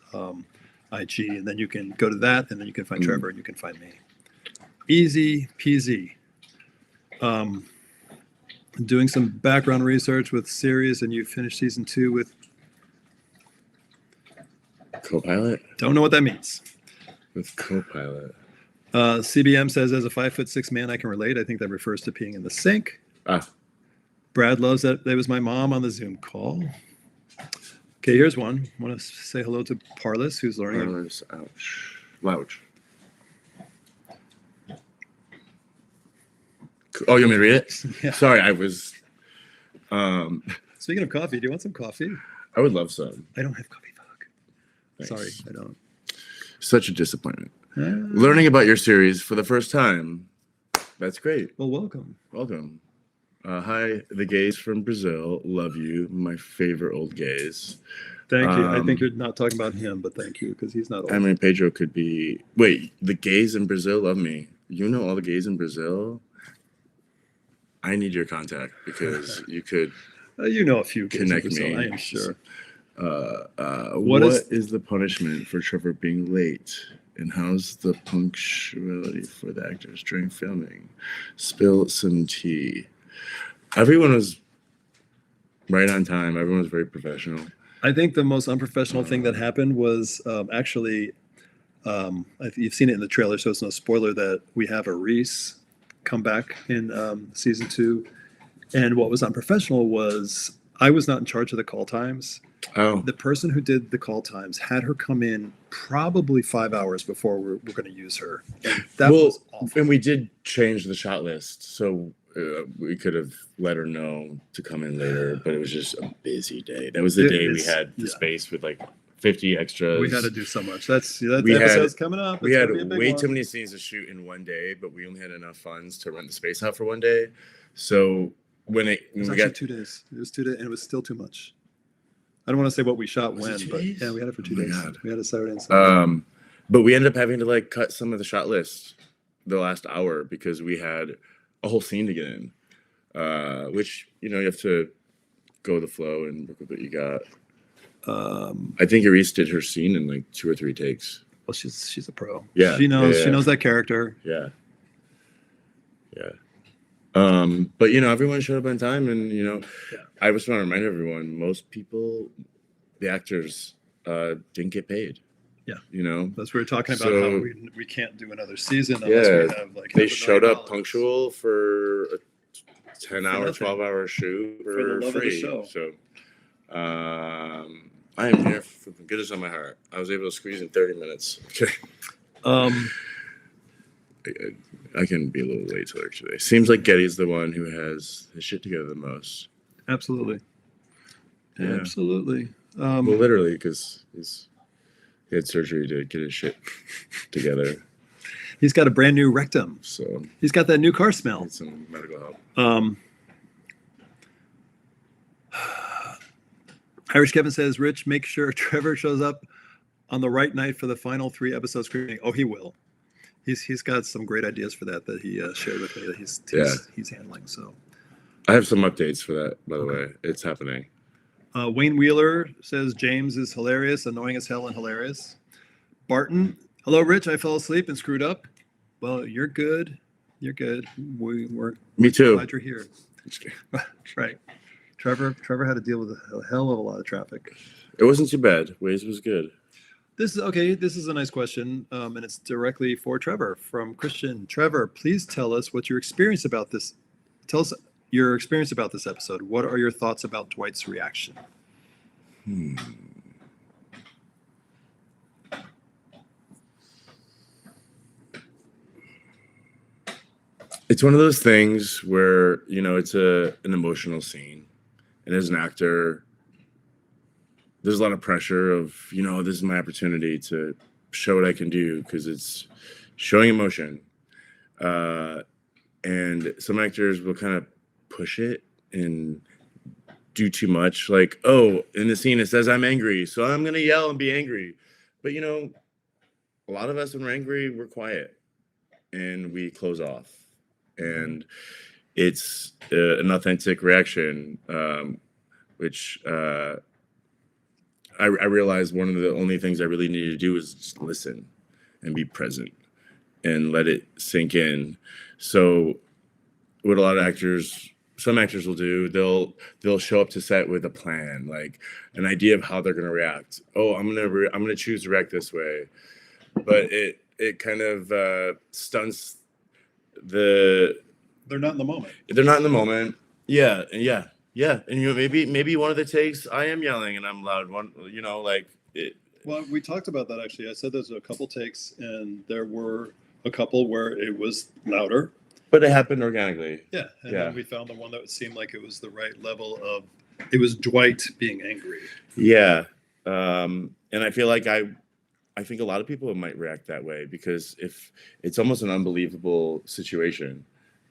IG, and then you can go to that, and then you can find Trevor, and you can find me. Easy peasy. Doing some background research with series, and you finished season 2 with Co-pilot? Don't know what that means. With co-pilot. CBM says, as a 5'6" man, I can relate. I think that refers to peeing in the sink. Brad loves that. That was my mom on the Zoom call. Okay, here's one. I want to say hello to Parlis, who's learning. Parlis, ouch. Louch. Oh, you want me to read it? Yeah. Sorry, I was. Speaking of coffee, do you want some coffee? I would love some. I don't have coffee, fuck. Thanks. Sorry, I don't. Such a disappointment. Learning about your series for the first time. That's great. Well, welcome. Welcome. Hi, the gays from Brazil. Love you. My favorite old gays. Thank you. I think you're not talking about him, but thank you, because he's not old. I mean, Pedro could be. Wait, the gays in Brazil love me. You know all the gays in Brazil? I need your contact because you could You know a few gays in connect Brazil, me. I am sure. What is the punishment for Trevor being late? And how's the punctuality for the actors during filming? Spill some tea. Everyone was right on time. Everyone was very professional. I think the most unprofessional thing that happened was actually, you've seen it in the trailer, so it's no spoiler, that we have a Reese come back in season 2. And what was unprofessional was I was not in charge of the call times. Oh, The person who did the call times had her come in probably 5 hours before we're going to use her. And that was awful. And we did change the shot list, so we could have let her know to come in later, but it was just a busy day. That was the day we had the space with like 50 extras. We had to do so much. That episode's coming up. We had way too many scenes to shoot in one day, but we only had enough funds to rent the space out for one day. So when we got 2 days, it was 2 days, and it was still too much. I don't want to say what we shot when, but yeah, we had it for 2 days. God. We had a Saturday and Sunday. But we ended up having to like cut some of the shot list the last hour because we had a whole scene to get in, which you have to go with the flow and look at what you got. I think Iris did her scene in like 2 or 3 takes. Well, she's a pro. Yeah, she knows that character. Yeah. But everyone showed up on time, and I just want to remind everyone, most people, the actors, didn't get paid. Yeah, that's what we were talking about. How we can't do another season unless we have like. They showed up punctual for a 10-hour, 12-hour shoot for the love free. Of the show. So, I am here for the goodness of my heart. I was able to squeeze in 30 minutes. Okay. I can be a little late to work today. Seems like Getty's the one who has his shit together the most. Absolutely. Yeah. Absolutely. Well, literally, because he had surgery to get his shit together. He's got a brand new rectum. So he's got that new car smell. Need some medical help. Irish Kevin says, Rich, make sure Trevor shows up on the right night for the final 3 episode screening. Oh, he will. He's got some great ideas for that he shared with me that he's handling. So I have some updates for that, by the way. It's happening. Wayne Wheeler says James is hilarious, annoying as hell, and hilarious. Barton, hello, Rich. I fell asleep and screwed up. Well, you're good. You're good. Me too. Glad you're here. That's right. Trevor had to deal with a hell of a lot of traffic. It wasn't too bad. Waze was good. This is a nice question, and it's directly for Trevor from Christian. Trevor, please tell us what your experience about this. Tell us your experience about this episode. What are your thoughts about Dwight's reaction? It's one of those things where it's an emotional scene, and as an actor, there's a lot of pressure of, this is my opportunity to show what I can do because it's showing emotion. And some actors will kind of push it and do too much. Like, oh, in the scene, it says I'm angry, so I'm going to yell and be angry. But, a lot of us when we're angry, we're quiet and we close off. And it's an authentic reaction, which... I realized one of the only things I really needed to do is just listen and be present and let it sink in. So what a lot of some actors will do, they'll show up to set with a plan, like an idea of how they're going to react. Oh, I'm going to choose to react this way. But it kind of stunts They're not in the moment. They're not in the moment. Yeah. Yeah, and maybe one of the takes I am yelling and I'm loud. One, like it. Well, we talked about that actually. I said there's a couple takes, and there were a couple where it was louder. But it happened organically. Yeah, and then we found the one that seemed like it was the right level of. It was Dwight being angry. Yeah, and I feel like I think a lot of people might react that way because if it's almost an unbelievable situation.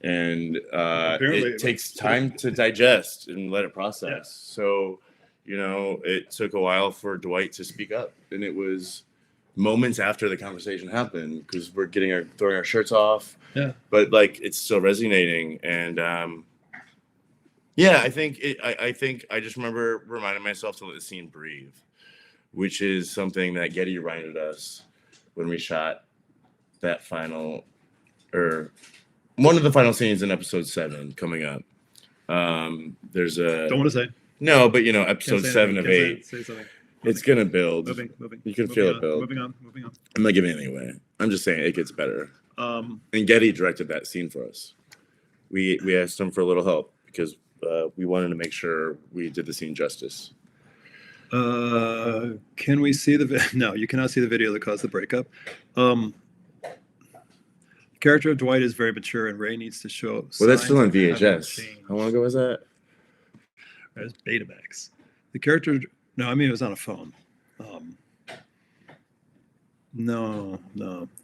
and Apparently it takes time to digest and let it process. Yeah. So, it took a while for Dwight to speak up, and it was moments after the conversation happened because we're throwing our shirts off. Yeah. But like it's still resonating, and yeah, I think I just remember reminding myself to let the scene breathe, which is something that Getty reminded us when we shot that final, or one of the final scenes in episode 7 coming up. There's a Don't want to say. no, but episode 7 of 8. Say something. It's gonna build. Moving. You can feel it build. Moving on. I'm not giving anything away. I'm just saying it gets better. Um, And Getty directed that scene for us. We asked him for a little help because we wanted to make sure we did the scene justice. can we see the no, you cannot see the video that caused the breakup. The character of Dwight is very mature, and Ray needs to show. Well, that's still on signs of having VHS. changed. How long ago was that? That was Betamax. The character, no, I mean it was on a phone. No.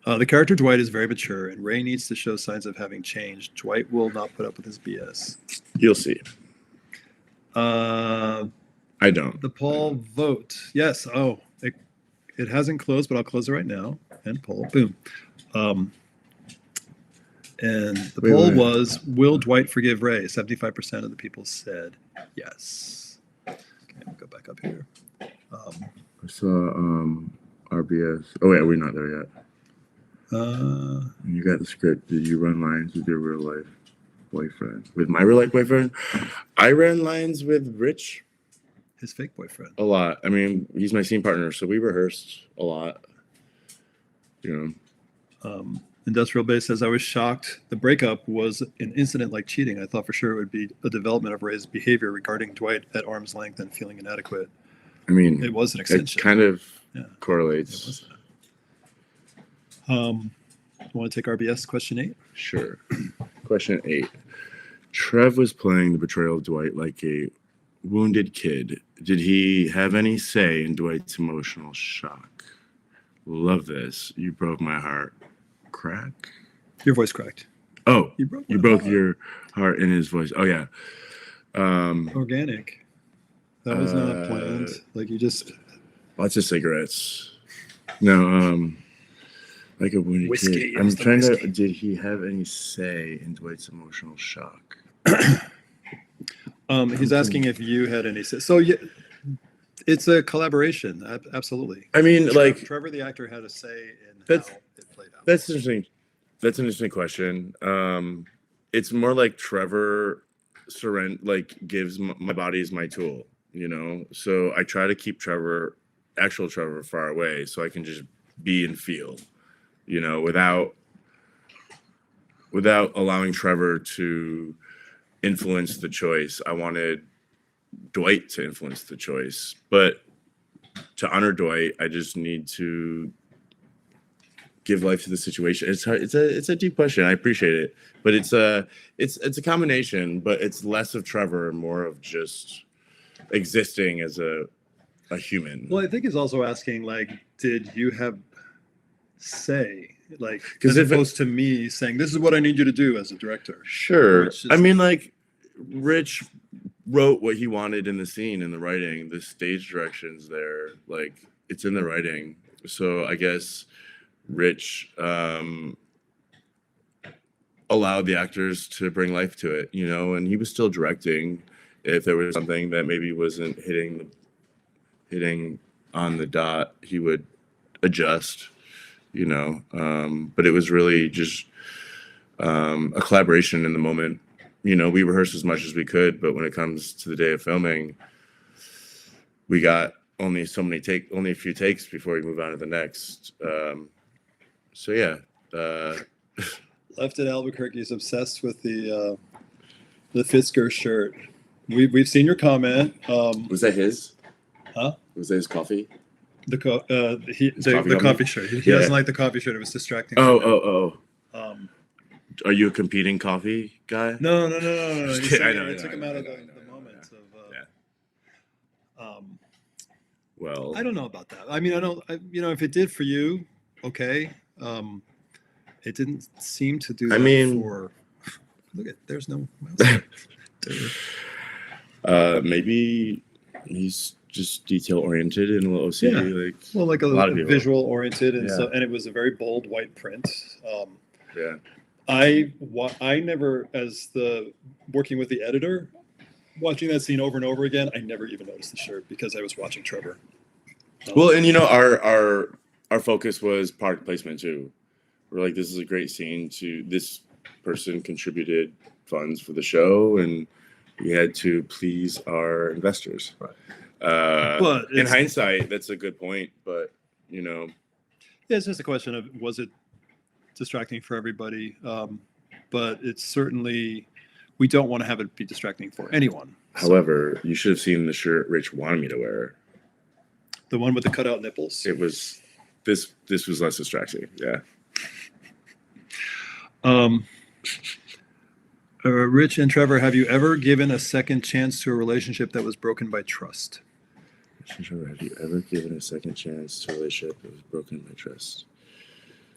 The character Dwight is very mature, and Ray needs to show signs of having changed. Dwight will not put up with his BS. You'll see. Uh, I don't. the poll vote. Yes. Oh, it hasn't closed, but I'll close it right now. And poll. Boom. And the poll was, will Dwight forgive Ray? 75% of the people said yes. Okay, I'll go back up here. I saw RBS. Oh, yeah, we're not there yet. You got the script. Did you run lines with your real life boyfriend? With my real life boyfriend? I ran lines with Rich his fake boyfriend. a lot. I mean, he's my scene partner, so we rehearsed a lot. Industrial Base says, I was shocked. The breakup was an incident like cheating. I thought for sure it would be a development of Ray's behavior regarding Dwight at arm's length and feeling inadequate. I mean, It was an it extension. kind of Yeah. correlates. It was that. Want to take RBS question 8? Sure. Question 8. Trev was playing the betrayal of Dwight like a wounded kid. Did he have any say in Dwight's emotional shock? Love this. You broke my heart. Crack? Your voice cracked. Oh, You broke, you broke your heart in his voice. Oh, yeah. organic. That was not planned. Like you just Lots of cigarettes. No, like a wounded Whiskey, kid. I'm the trying whiskey. to. Did he have any say in Dwight's emotional shock? he's asking if you had any say. So yeah, it's a collaboration. Absolutely. I mean, like Trevor the actor had a say in how That's- it played out. that's interesting. That's an interesting question. It's more like Trevor gives my body is my tool, So I try to keep actual Trevor far away so I can just be and feel, without allowing Trevor to influence the choice. I wanted Dwight to influence the choice, but to honor Dwight, I just need to give life to the situation. It's hard. It's a deep question. I appreciate it, but it's a combination. But it's less of Trevor and more of just existing as a human. Well, I think he's also asking, like, did you have say, like, 'Cause as if it- opposed to me saying, this is what I need you to do as a director. Sure. Which is- I mean, like, Rich wrote what he wanted in the scene, in the writing, the stage directions there, like, it's in the writing. So I guess Rich allowed the actors to bring life to it, and he was still directing. If there was something that maybe wasn't hitting on the dot, he would adjust, but it was really just a collaboration in the moment. We rehearsed as much as we could, but when it comes to the day of filming, we got only a few takes before we move on to the next. So yeah. Left in Albuquerque is obsessed with the Fisker shirt. We've seen your comment. Was that his? Huh? Was that his coffee? The coffee coffee shirt. He Yeah. doesn't like the coffee shirt. It was distracting. Oh. Um, Are you a competing coffee guy? no. Just He's kidding. saying I know, it took him out of I the know. moment of. Well, I don't know about that. I mean, if it did for you, okay. It didn't seem to do that I mean, for Look at there's no mouse. Maybe he's just detail oriented and a little OCD. Like, well, like a lot of people. visual oriented, and Yeah. and it was a very bold white print. Yeah. I never, as the working with the editor, watching that scene over and over again, I never even noticed the shirt because I was watching Trevor. Well, and you know, our focus was product placement too. We're like, this is a great scene. This person contributed funds for the show, and we had to please our investors. Right. But in hindsight, that's a good point. But you know, yeah, it's just a question of was it distracting for everybody? But it's certainly, we don't want to have it be distracting for anyone. However, you should have seen the shirt Rich wanted me to wear. The one with the cutout nipples. It was this was less distracting. Yeah. Rich and Trevor, have you ever given a second chance to a relationship that was broken by trust? Rich and Trevor, have you ever given a second chance to a relationship that was broken by trust?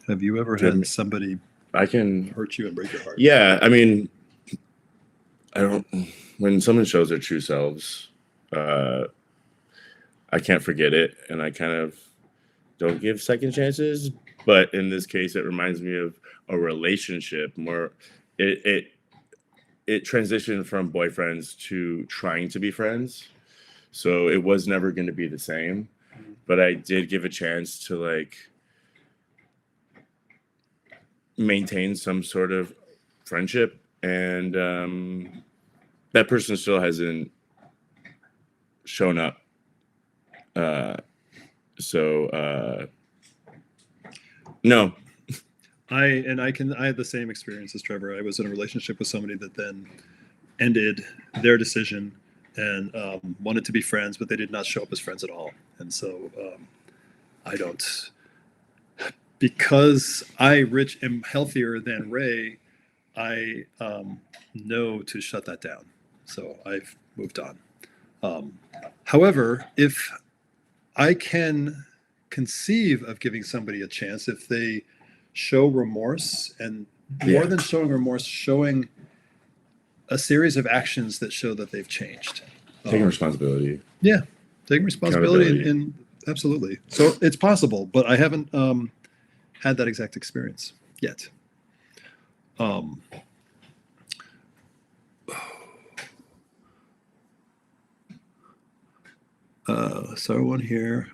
Have you ever had somebody hurt you and break your heart? Yeah, I mean, when someone shows their true selves, I can't forget it, and I kind of don't give second chances. But in this case, it reminds me of a relationship more. It transitioned from boyfriends to trying to be friends, so it was never going to be the same. But I did give a chance to like maintain some sort of friendship, and that person still hasn't shown up. No. I had the same experience as Trevor. I was in a relationship with somebody that then ended their decision and wanted to be friends, but they did not show up as friends at all. And so I don't, because Rich, am healthier than Ray, I know to shut that down. So I've moved on. However, if I can conceive of giving somebody a chance, if they show remorse, and more than showing remorse, showing a series of actions that show that they've changed. Taking responsibility. Yeah, taking responsibility, and absolutely. So it's possible, but I haven't had that exact experience yet. So one here.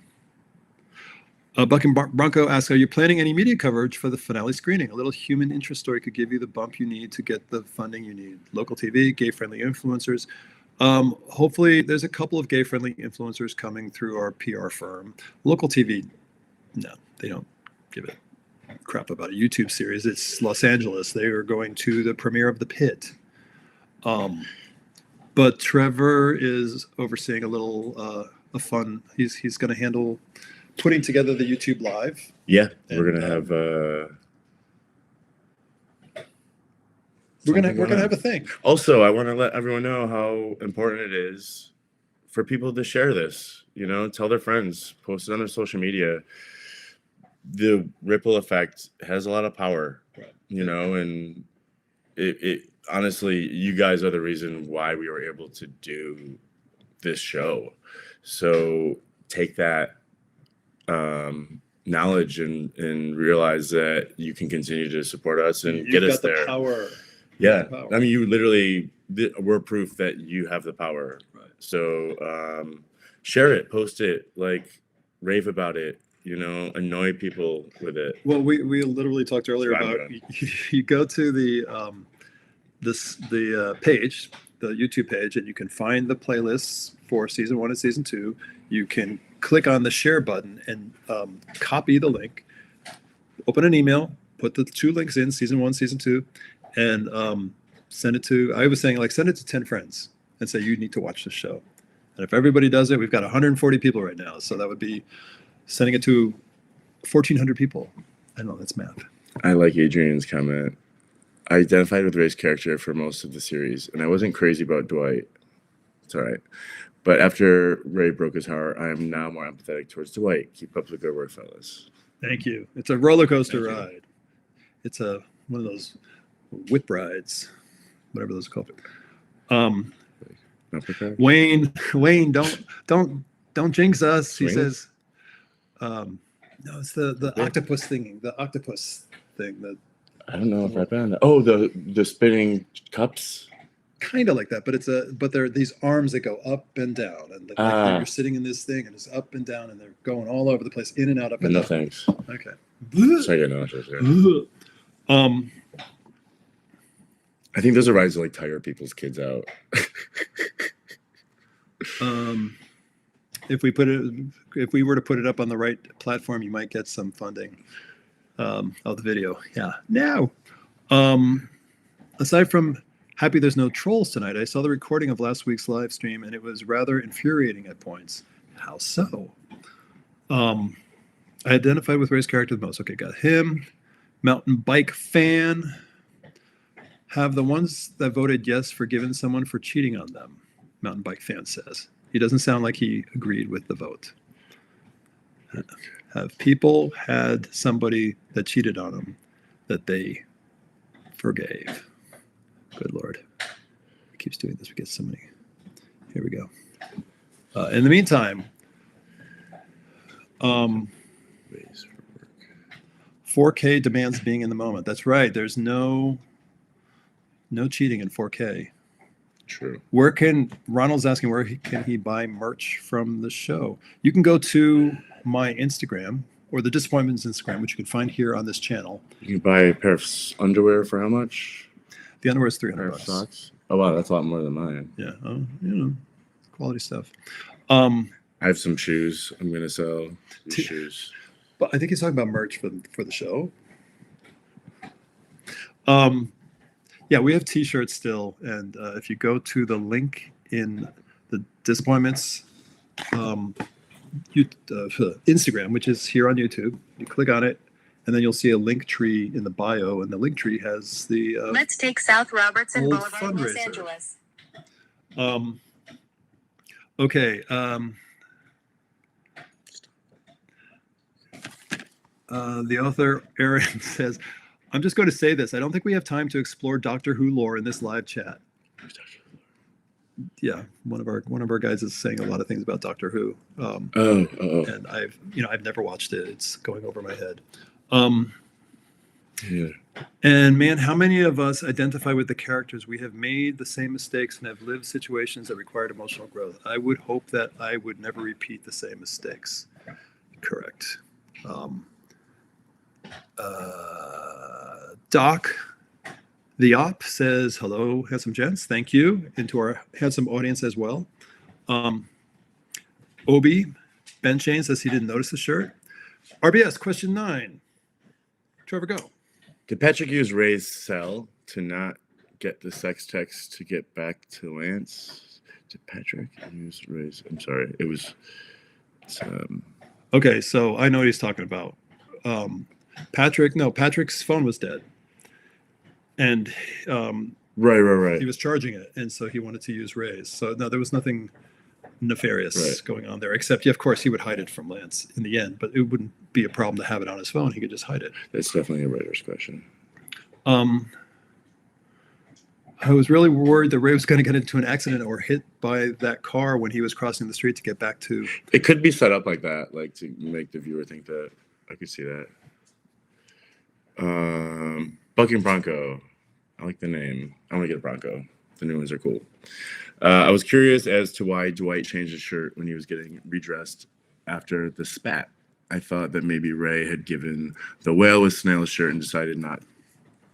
Buck and Bronco asks, are you planning any media coverage for the finale screening? A little human interest story could give you the bump you need to get the funding you need. Local TV, gay-friendly influencers. Hopefully, there's a couple of gay-friendly influencers coming through our PR firm. Local TV, no, they don't give a crap about a YouTube series. It's Los Angeles. They are going to the premiere of The Pit. But Trevor is overseeing a little a fun. He's going to handle putting together the YouTube Live. Yeah, we're gonna have we're gonna have a thing. Also, I want to let everyone know how important it is for people to share this. You know, tell their friends, post it on their social media. The ripple effect has a lot of power, right. You know, and it honestly, you guys are the reason why we were able to do this show. So take that knowledge and realize that you can continue to support us and get us there. Power. Yeah, I mean, you literally, we're proof that you have the power. Right. So share it, post it, like rave about it. You know, annoy people with it. Well, we literally talked earlier about you go to the page, the YouTube page, and you can find the playlists for season 1 and season 2. You can click on the share button and copy the link, open an email, put the 2 links in, season 1, season 2, and send it to, I was saying, like, send it to 10 friends and say, you need to watch this show. And if everybody does it, we've got 140 people right now. So that would be sending it to 1,400 people. I know, that's math. I like Adrian's comment. I identified with Ray's character for most of the series, and I wasn't crazy about Dwight. It's all right. But after Ray broke his heart, I am now more empathetic towards Dwight. Keep up the good work, fellas. Thank you. It's a roller coaster ride. It's one of those whip rides. whatever those are called. Um, Uppercut? Wayne, don't jinx us. He Swings? says, no, it's the octopus thing, the octopus thing. That I don't know if I've been. Oh, the spinning cups. kind of like that, but there are these arms that go up and down, and like you're sitting in this thing, and it's up and down, and they're going all over the place, in and out, up and No down. thanks. Okay. Sorry, no, I think those are rides that like tire people's kids out. If we were to put it up on the right platform, you might get some funding of the video. Yeah. Now, aside from happy there's no trolls tonight, I saw the recording of last week's live stream, and it was rather infuriating at points. How so? I identified with Ray's character the most. Okay, got him. Mountain bike fan. Have the ones that voted yes forgiven someone for cheating on them? Mountain bike fan says. He doesn't sound like he agreed with the vote. Have people had somebody that cheated on them that they forgave? Good Lord. He keeps doing this. We get so many. Here we go. In the meantime, 4K demands being in the moment. That's right. There's no cheating in 4K. True. Ronald's asking where can he buy merch from the show? You can go to my Instagram or the Disappointments Instagram, which you can find here on this channel. You can buy a pair of underwear for how much? The underwear is Pair $300. of socks. Oh wow, that's a lot more than mine. Yeah, quality stuff. I have some shoes. I'm gonna sell these shoes. But I think he's talking about merch for the show. Yeah, we have T-shirts still, and if you go to the link in the Disappointments Instagram, which is here on YouTube, you click on it, and then you'll see a link tree in the bio, and the link tree has the Let's take South Robertson old Boulevard, Los fundraiser. Angeles. Okay. The author Aaron says, I'm just going to say this. I don't think we have time to explore Doctor Who lore in this live chat. Yeah, one of our guys is saying a lot of things about Doctor Who. And I've never watched it. It's going over my head. Yeah. And man, how many of us identify with the characters? We have made the same mistakes and have lived situations that required emotional growth. I would hope that I would never repeat the same mistakes. Correct. Doc, the op says, hello, handsome gents. Thank you. And to our handsome audience as well. Obi, Ben Shane says he didn't notice the shirt. RBS, question 9. Trevor, go. Did Patrick use Ray's cell to not get the sex text to get back to Lance? Did Patrick use Ray's? I'm sorry. It was. Okay, so I know what he's talking about. Patrick's phone was dead. And Right. he was charging it, and so he wanted to use Ray's. So no, there was nothing nefarious going on there, except of course he would hide it from Lance in the end, but it wouldn't be a problem to have it on his phone. He could just hide it. That's definitely a writer's question. I was really worried that Ray was going to get into an accident or hit by that car when he was crossing the street to get back to. It could be set up like that, like to make the viewer think that. I could see that. Bucking Bronco. I like the name. I want to get a Bronco. The new ones are cool. I was curious as to why Dwight changed his shirt when he was getting redressed after the spat. I thought that maybe Ray had given the whale with Snail's shirt and decided not.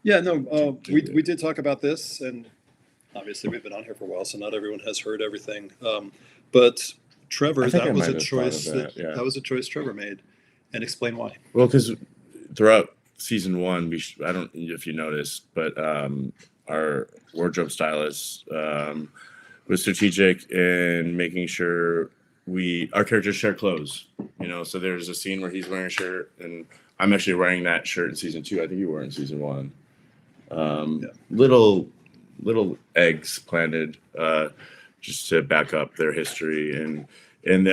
Yeah, no, we did talk about this, and obviously we've been on here for a while, so not everyone has heard everything. But Trevor, that was a choice that was a choice Trevor made, and explain why. Well, because throughout season 1, I don't know if you noticed, but our wardrobe stylist was strategic in making sure our characters share clothes. So there's a scene where he's wearing a shirt, and I'm actually wearing that shirt in season 2. I think you were in season 1. Little eggs planted just to back up their history and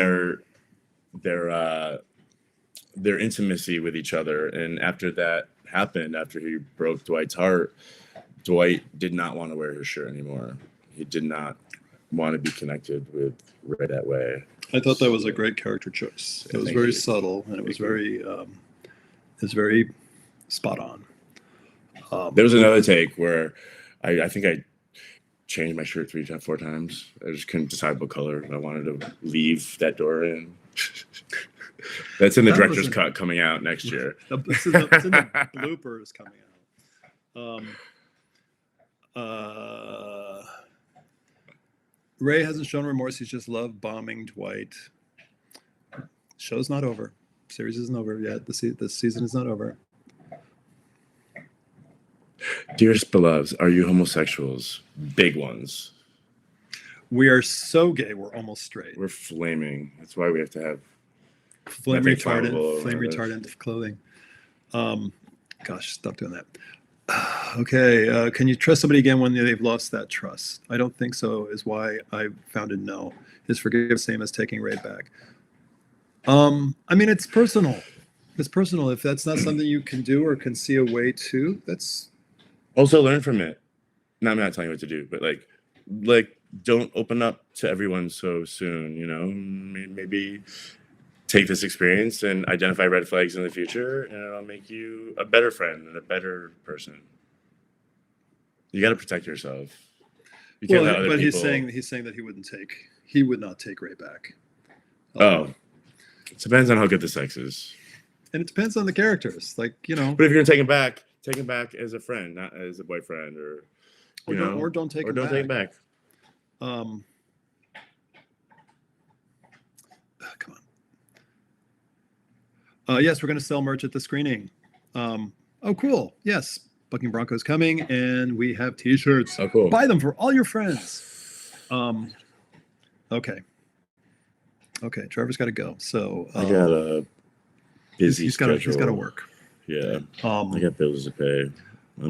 their intimacy with each other. And after that happened, after he broke Dwight's heart, Dwight did not want to wear his shirt anymore. He did not want to be connected with Ray that way. I thought that was a great character choice. It was very subtle, and it was very spot on. There was another take where I think I changed my shirt 4 times. I just couldn't decide what color I wanted to leave that door in. That's in the director's cut coming out next year. It's in the bloopers coming out. Ray hasn't shown remorse. He's just love bombing Dwight. Show's not over. Series isn't over yet. The season is not over. Dearest beloveds, are you homosexuals? Big ones. We are so gay. We're almost straight. We're flaming. That's why we have to have flame retardant clothing. Gosh, stop doing that. Okay, can you trust somebody again when they've lost that trust? I don't think so, is why I found a no. Is forgive same as taking Ray back? I mean, it's personal. It's personal. If that's not something you can do or can see a way to, that's... Also learn from it. No, I'm not telling you what to do, but like don't open up to everyone so soon, you know? Maybe take this experience and identify red flags in the future, and it'll make you a better friend and a better person. You got to protect yourself. You can't let other people... he's saying that he would not take Ray back. It depends on how good the sex is. And it depends on the characters, like, you know. But if you're gonna take him back as a friend, not as a boyfriend, or don't take him back. Come on. Yes, we're going to sell merch at the screening. Oh, cool. Yes, Bucking Bronco's coming, and we have T-shirts. Oh, cool. Buy them for all your friends. Okay. Trevor's got to go. So I got a busy schedule. He's got to work. Yeah. I got bills to pay.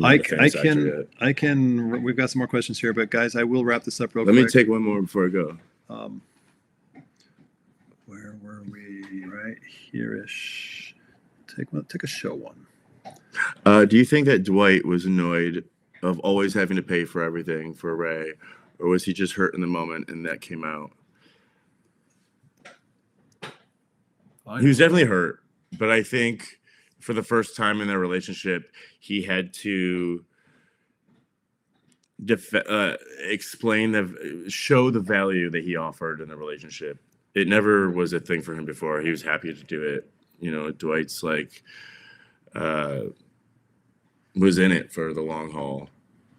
I can. We've got some more questions here, but guys, I will wrap this up real quick. Let me take one more before I go. Where were we? Right here-ish. Take a show one. Do you think that Dwight was annoyed of always having to pay for everything for Ray, or was he just hurt in the moment and that came out? He was definitely hurt, but I think for the first time in their relationship, he had to show the value that he offered in the relationship. It never was a thing for him before. He was happy to do it. You know, Dwight's was in it for the long haul,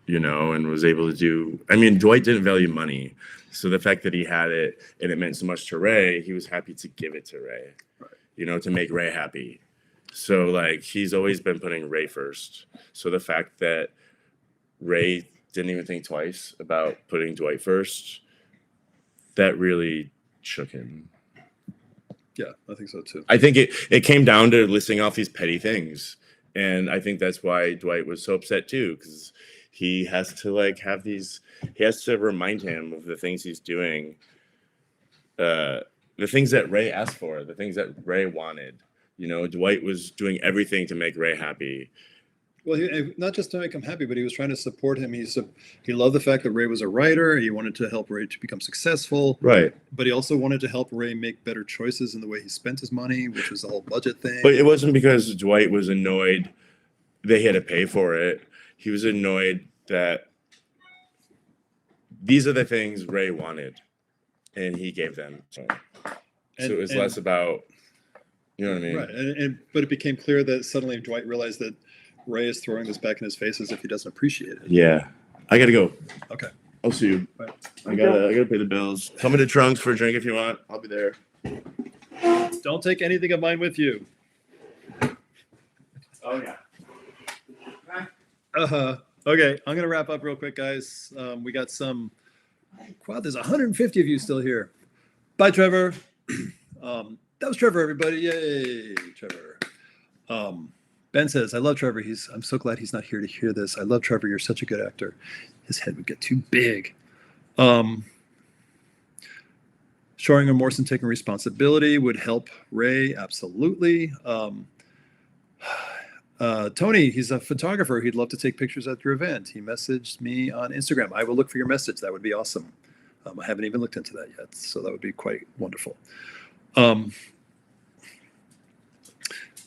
you know, and was able to do. I mean, Dwight didn't value money, so the fact that he had it and it meant so much to Ray, he was happy to give it to Ray, you know, to make Ray happy. So he's always been putting Ray first. So the fact that Ray didn't even think twice about putting Dwight first, that really shook him. Yeah, I think so too. I think it came down to listing off these petty things. And I think that's why Dwight was so upset too, because he has to he has to remind him of the things he's doing, the things that Ray asked for, the things that Ray wanted. You know, Dwight was doing everything to make Ray happy. Well, not just to make him happy, but he was trying to support him. He loved the fact that Ray was a writer. He wanted to help Ray to become successful. Right. But he also wanted to help Ray make better choices in the way he spent his money, which was the whole budget thing. But it wasn't because Dwight was annoyed that he had to pay for it. He was annoyed that these are the things Ray wanted, and he gave them. So it was less about, you know what I mean? Right. But it became clear that suddenly Dwight realized that Ray is throwing this back in his face as if he doesn't appreciate it. Yeah. I gotta go. Okay. I'll see you. Right. I gotta pay the bills. Come into Trunks for a drink if you want. I'll be there. Don't take anything of mine with you. Oh yeah. Okay, I'm gonna wrap up real quick, guys. We got some. Wow, there's 150 of you still here. Bye, Trevor. That was Trevor, everybody. Yay, Trevor. Ben says, I love Trevor. I'm so glad he's not here to hear this. I love Trevor. You're such a good actor. His head would get too big. Showing remorse and taking responsibility would help Ray. Absolutely. Tony, he's a photographer. He'd love to take pictures at your event. He messaged me on Instagram. I will look for your message. That would be awesome. I haven't even looked into that yet, so that would be quite wonderful.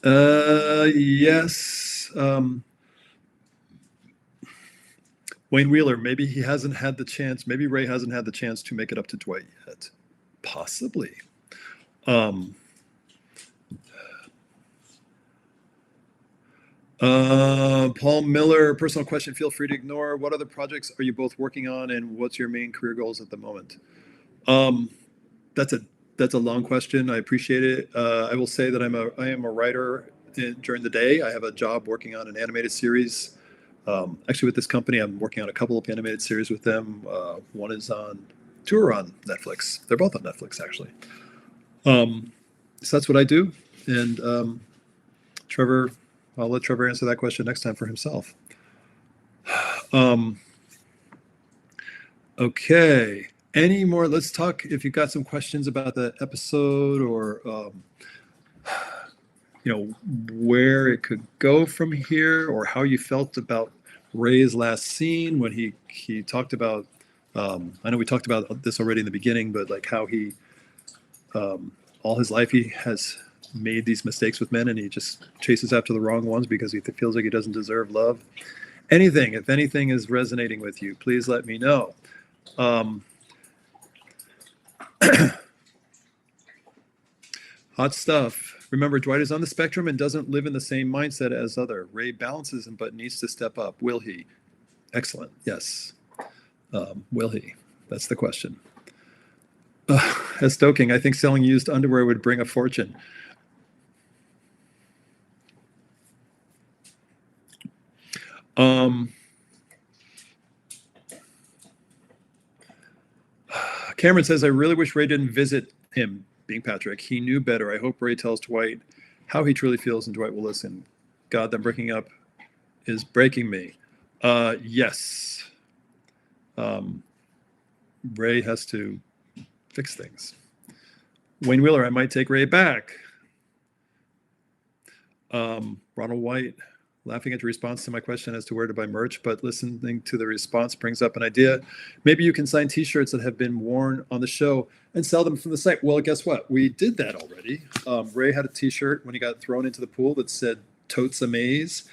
Yes. Wayne Wheeler, maybe he hasn't had the chance. Maybe Ray hasn't had the chance to make it up to Dwight yet. Possibly. Paul Miller, personal question, feel free to ignore. What other projects are you both working on, and what's your main career goals at the moment? That's a long question. I appreciate it. I will say that I am a writer during the day. I have a job working on an animated series. Actually, with this company, I'm working on a couple of animated series with them. One is two are on Netflix. They're both on Netflix, actually. So that's what I do. And Trevor, I'll let Trevor answer that question next time for himself. Okay. Any more? Let's talk. If you've got some questions about the episode, or where it could go from here, or how you felt about Ray's last scene when he talked about. I know we talked about this already in the beginning, but like how he all his life he has made these mistakes with men, and he just chases after the wrong ones because he feels like he doesn't deserve love. If anything is resonating with you, please let me know. Hot stuff. Remember, Dwight is on the spectrum and doesn't live in the same mindset as other. Ray balances him but needs to step up. Will he? Excellent. Yes. Will he? That's the question. As Stoking, I think selling used underwear would bring a fortune. Cameron says, I really wish Ray didn't visit him, being Patrick. He knew better. I hope Ray tells Dwight how he truly feels and Dwight will listen. God, them breaking up is breaking me. Yes. Ray has to fix things. Wayne Wheeler, I might take Ray back. Ronald White, laughing at your response to my question as to where to buy merch, but listening to the response brings up an idea. Maybe you can sign t-shirts that have been worn on the show and sell them from the site. Well, guess what? We did that already. Ray had a t-shirt when he got thrown into the pool that said Totes Amaze.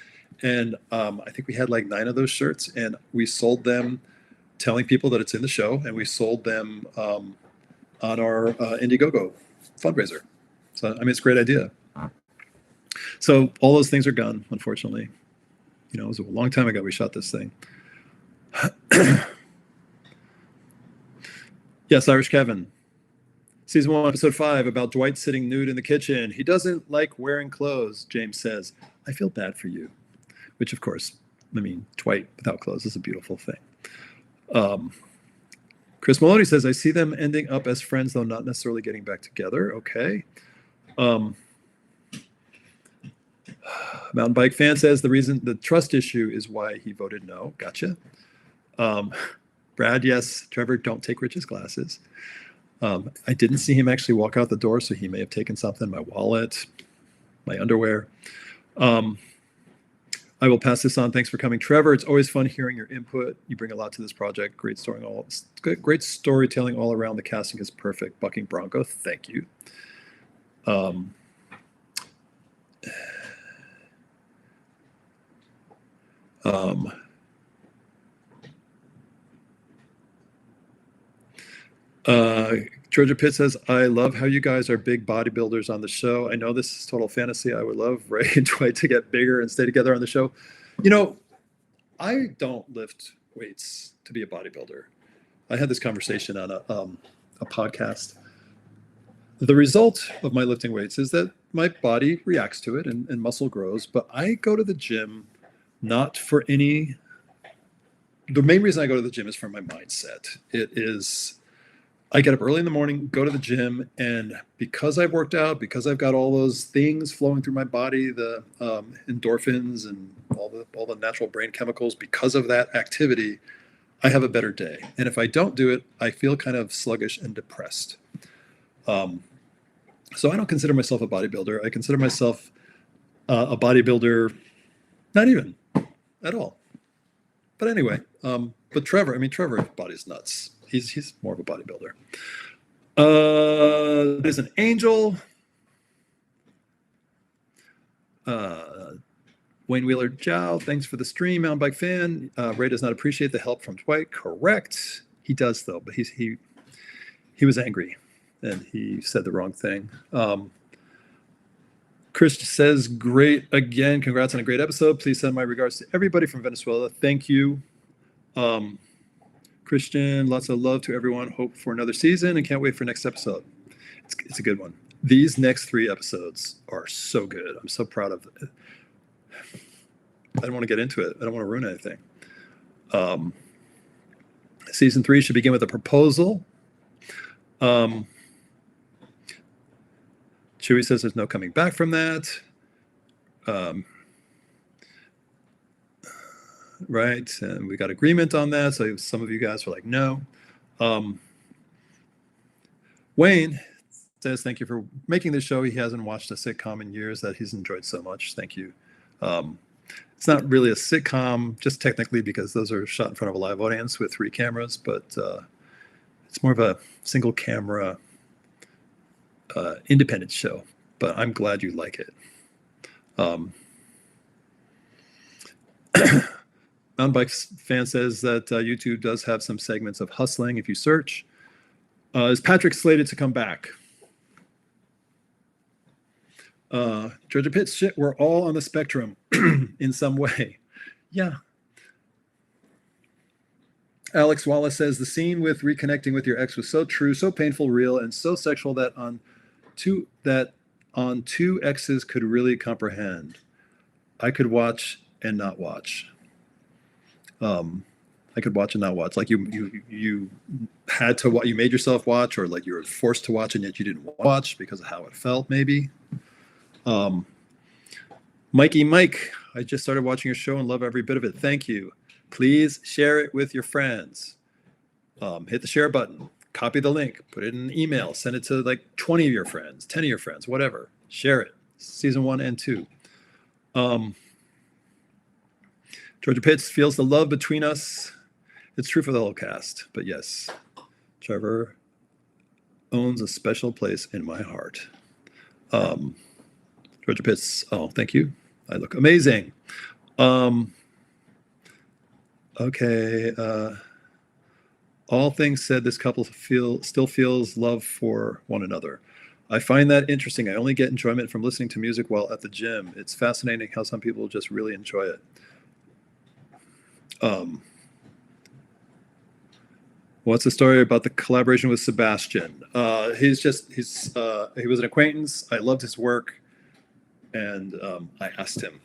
And I think we had like 9 of those shirts, and we sold them telling people that it's in the show, and we sold them on our Indiegogo fundraiser. So, I mean, it's a great idea. So all those things are gone, unfortunately. It was a long time ago we shot this thing. Yes, Irish Kevin. Season 1, episode 5, about Dwight sitting nude in the kitchen. He doesn't like wearing clothes, James says. I feel bad for you. Which, of course, I mean, Dwight without clothes is a beautiful thing. Chris Maloney says, I see them ending up as friends, though not necessarily getting back together. Okay. Mountain Bike Fan says the trust issue is why he voted no. Gotcha. Brad, yes. Trevor, don't take Rich's glasses. I didn't see him actually walk out the door, so he may have taken something, my wallet, my underwear. I will pass this on. Thanks for coming, Trevor. It's always fun hearing your input. You bring a lot to this project. Great storytelling all around. The casting is perfect. Bucking Bronco, thank you. Georgia Pitt says, I love how you guys are big bodybuilders on the show. I know this is total fantasy. I would love Ray and Dwight to get bigger and stay together on the show. I don't lift weights to be a bodybuilder. I had this conversation on a podcast. The result of my lifting weights is that my body reacts to it and muscle grows, but I go to the gym not for any. The main reason I go to the gym is for my mindset. It is, I get up early in the morning, go to the gym, and because I've worked out, because I've got all those things flowing through my body, the endorphins and all the natural brain chemicals, because of that activity, I have a better day. And if I don't do it, I feel kind of sluggish and depressed. So I don't consider myself a bodybuilder. I consider myself a bodybuilder Not even at all. But anyway, but Trevor's body's nuts. He's more of a bodybuilder. There's an angel. Wayne Wheeler Jow, thanks for the stream, Mountain Bike Fan. Ray does not appreciate the help from Dwight. Correct. He does though, but he was angry and he said the wrong thing. Chris says, great again. Congrats on a great episode. Please send my regards to everybody from Venezuela. Thank you. Christian, lots of love to everyone. Hope for another season and can't wait for next episode. It's a good one. These next 3 episodes are so good. I'm so proud of it. I don't want to get into it. I don't want to ruin anything. Season 3 should begin with a proposal. Chewy says there's no coming back from that. Right, and we got agreement on that. So some of you guys were like, no. Wayne says, thank you for making this show. He hasn't watched a sitcom in years that he's enjoyed so much. Thank you. It's not really a sitcom, just technically because those are shot in front of a live audience with 3 cameras, but it's more of a single camera independent show. But I'm glad you like it. Mountain Bike Fan says that YouTube does have some segments of hustling if you search. Is Patrick slated to come back? Georgia Pitts, shit, we're all on the spectrum in some way. Yeah. Alex Wallace says the scene with reconnecting with your ex was so true, so painful, real, and so sexual that on two exes could really comprehend. I could watch and not watch. I could watch and not watch. Like you had to watch, you made yourself watch, or like you were forced to watch and yet you didn't watch because of how it felt, maybe. Mikey Mike, I just started watching your show and love every bit of it. Thank you. Please share it with your friends. Hit the share button, copy the link, put it in an email, send it to like 20 of your friends, 10 of your friends, whatever. Share it. Season 1 and 2. Georgia Pitts feels the love between us. It's true for the whole cast, but yes, Trevor owns a special place in my heart. Georgia Pitts, oh, thank you. I look amazing. Okay. All things said, this couple still feels love for one another. I find that interesting. I only get enjoyment from listening to music while at the gym. It's fascinating how some people just really enjoy it. What's the story about the collaboration with Sebastian? He was an acquaintance. I loved his work, and I asked him,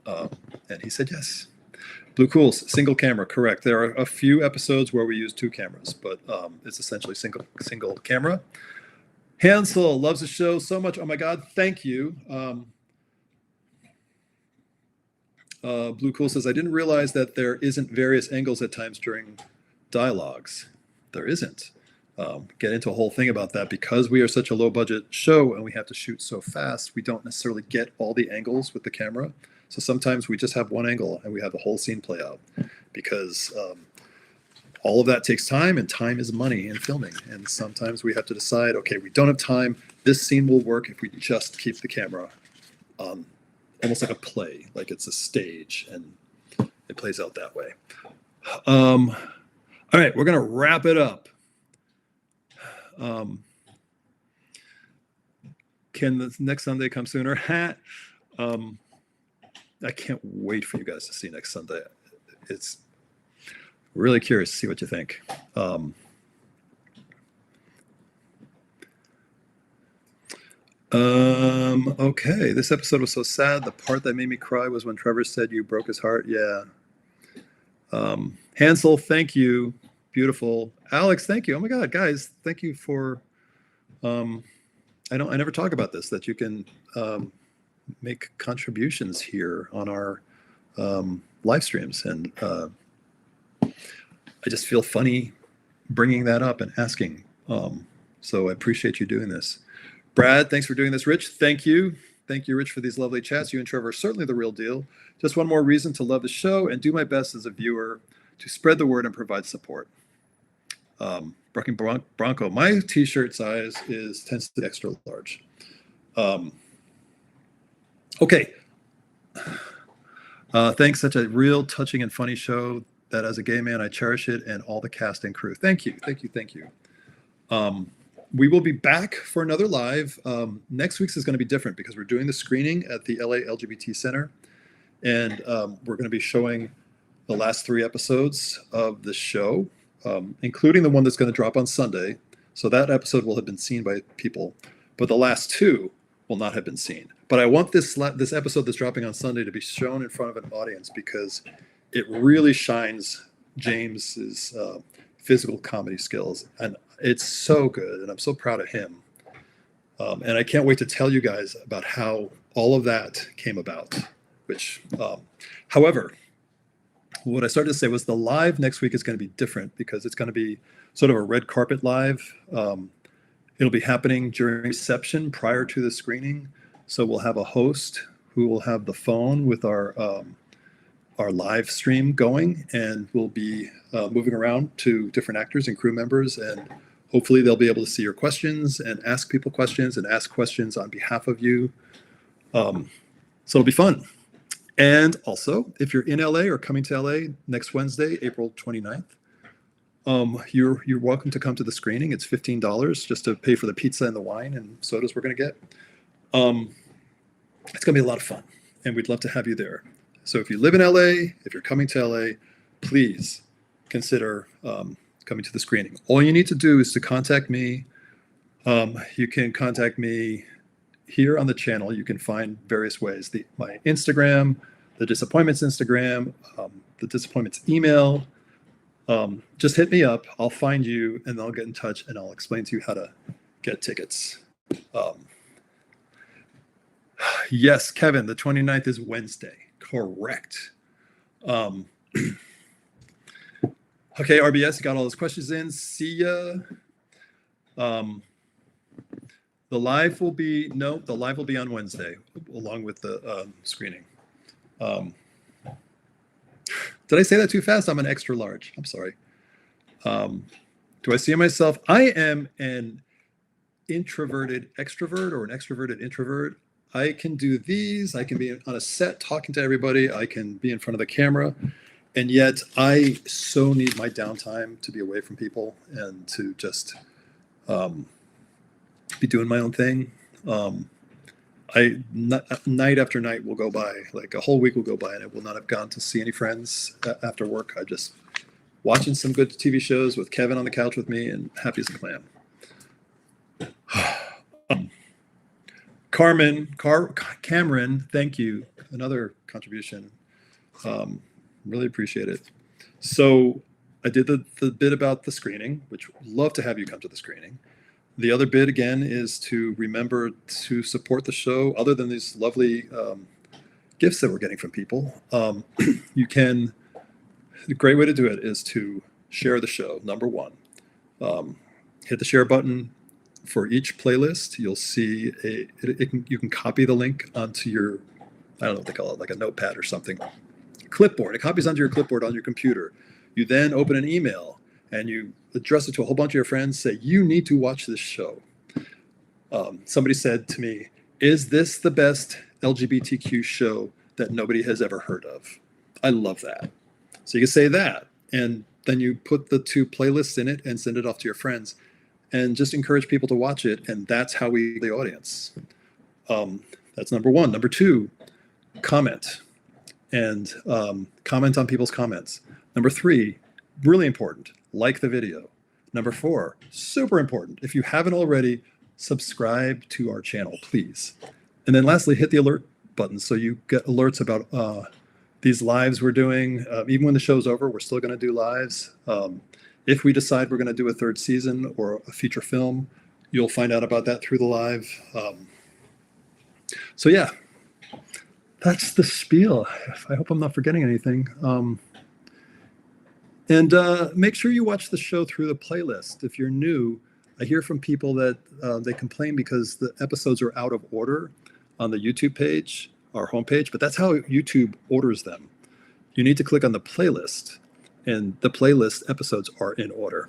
and he said yes. Blue Cools, single camera, correct. There are a few episodes where we use 2 cameras, but it's essentially single camera. Hansel loves the show so much. Oh my God, thank you. Blue Cool says, I didn't realize that there isn't various angles at times during dialogues. There isn't. Get into a whole thing about that because we are such a low budget show and we have to shoot so fast. We don't necessarily get all the angles with the camera. So sometimes we just have one angle and we have the whole scene play out because all of that takes time, and time is money in filming. And sometimes we have to decide, okay, we don't have time. This scene will work if we just keep the camera on, almost like a play, like it's a stage, and it plays out that way. All right, we're going to wrap it up. Can the next Sunday come sooner? I can't wait for you guys to see next Sunday. It's really curious to see what you think. Okay, this episode was so sad. The part that made me cry was when Trevor said you broke his heart. Yeah. Hansel, thank you. Beautiful. Alex, thank you. Oh my God, guys, thank you for. I never talk about this, that you can make contributions here on our live streams, and I just feel funny bringing that up and asking. So I appreciate you doing this. Brad, thanks for doing this. Rich, thank you. Thank you, Rich, for these lovely chats. You and Trevor are certainly the real deal. Just one more reason to love the show and do my best as a viewer to spread the word and provide support. Brucking Bronco, my t-shirt size tends to be extra large. Okay. Thanks, such a real touching and funny show that as a gay man, I cherish it and all the cast and crew. Thank you. We will be back for another live. Next week's is going to be different because we're doing the screening at the LA LGBT Center. And we're going to be showing the last 3 episodes of the show, including the one that's going to drop on Sunday. So that episode will have been seen by people, but the last 2 will not have been seen. But I want this episode that's dropping on Sunday to be shown in front of an audience because it really shines James's physical comedy skills. And it's so good, and I'm so proud of him. And I can't wait to tell you guys about how all of that came about. However, what I started to say was the live next week is going to be different because it's going to be sort of a red carpet live. It'll be happening during reception prior to the screening. So we'll have a host who will have the phone with our live stream going, and we'll be moving around to different actors and crew members, and hopefully they'll be able to see your questions and ask people questions and ask questions on behalf of you. So it'll be fun. And also, if you're in LA or coming to LA next Wednesday, April 29th, you're welcome to come to the screening. It's $15 just to pay for the pizza and the wine and sodas we're going to get. It's going to be a lot of fun, and we'd love to have you there. So if you live in LA, if you're coming to LA, please consider coming to the screening. All you need to do is to contact me. You can contact me here on the channel. You can find various ways. My Instagram, the Disappointments Instagram, the Disappointments email. Just hit me up. I'll find you, and I'll get in touch, and I'll explain to you how to get tickets. Yes, Kevin, the 29th is Wednesday. Correct. Okay, RBS, got all those questions in. See ya. The live will be on Wednesday along with the screening. Did I say that too fast? I'm an extra large. I'm sorry. Do I see myself? I am an introverted extrovert or an extroverted introvert. I can do these. I can be on a set talking to everybody. I can be in front of the camera. And yet I so need my downtime to be away from people and to just be doing my own thing. Night after night will go by, like a whole week will go by, and I will not have gone to see any friends after work. I just watching some good TV shows with Kevin on the couch with me and happy as a clam. Cameron, thank you. Another contribution. Really appreciate it. So I did the bit about the screening, which would love to have you come to the screening. The other bit, again, is to remember to support the show. Other than these lovely gifts that we're getting from people, you can, a great way to do it is to share the show, number one. Hit the share button. For each playlist, you'll see you can copy the link onto your, I don't know what they call it, like a notepad or something. Clipboard. It copies onto your clipboard on your computer. You then open an email and you address it to a whole bunch of your friends, say, you need to watch this show. Somebody said to me, is this the best LGBTQ show that nobody has ever heard of? I love that. So you can say that, and then you put the 2 playlists in it and send it off to your friends and just encourage people to watch it. And that's how we the audience. That's number 1. Number 2, comment and comment on people's comments. Number 3, really important, like the video. Number 4, super important. If you haven't already, subscribe to our channel, please. And then lastly, hit the alert button so you get alerts about these lives we're doing. Even when the show's over, we're still going to do lives. If we decide we're going to do a 3rd season or a feature film, you'll find out about that through the live. So yeah, that's the spiel. I hope I'm not forgetting anything. And make sure you watch the show through the playlist. If you're new, I hear from people that they complain because the episodes are out of order. on the YouTube page, our homepage, but that's how YouTube orders them. You need to click on the playlist, and the playlist episodes are in order.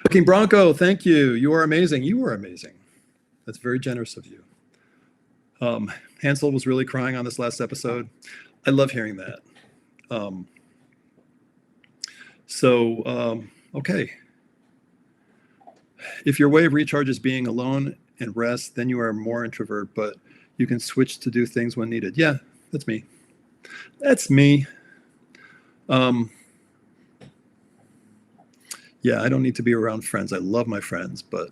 Looking Bronco, thank you. You are amazing. You are amazing. That's very generous of you. Hansel was really crying on this last episode. I love hearing that. Okay. If your way of recharge is being alone and rest, then you are more introvert, but you can switch to do things when needed. Yeah, that's me. That's me. Yeah, I don't need to be around friends. I love my friends, but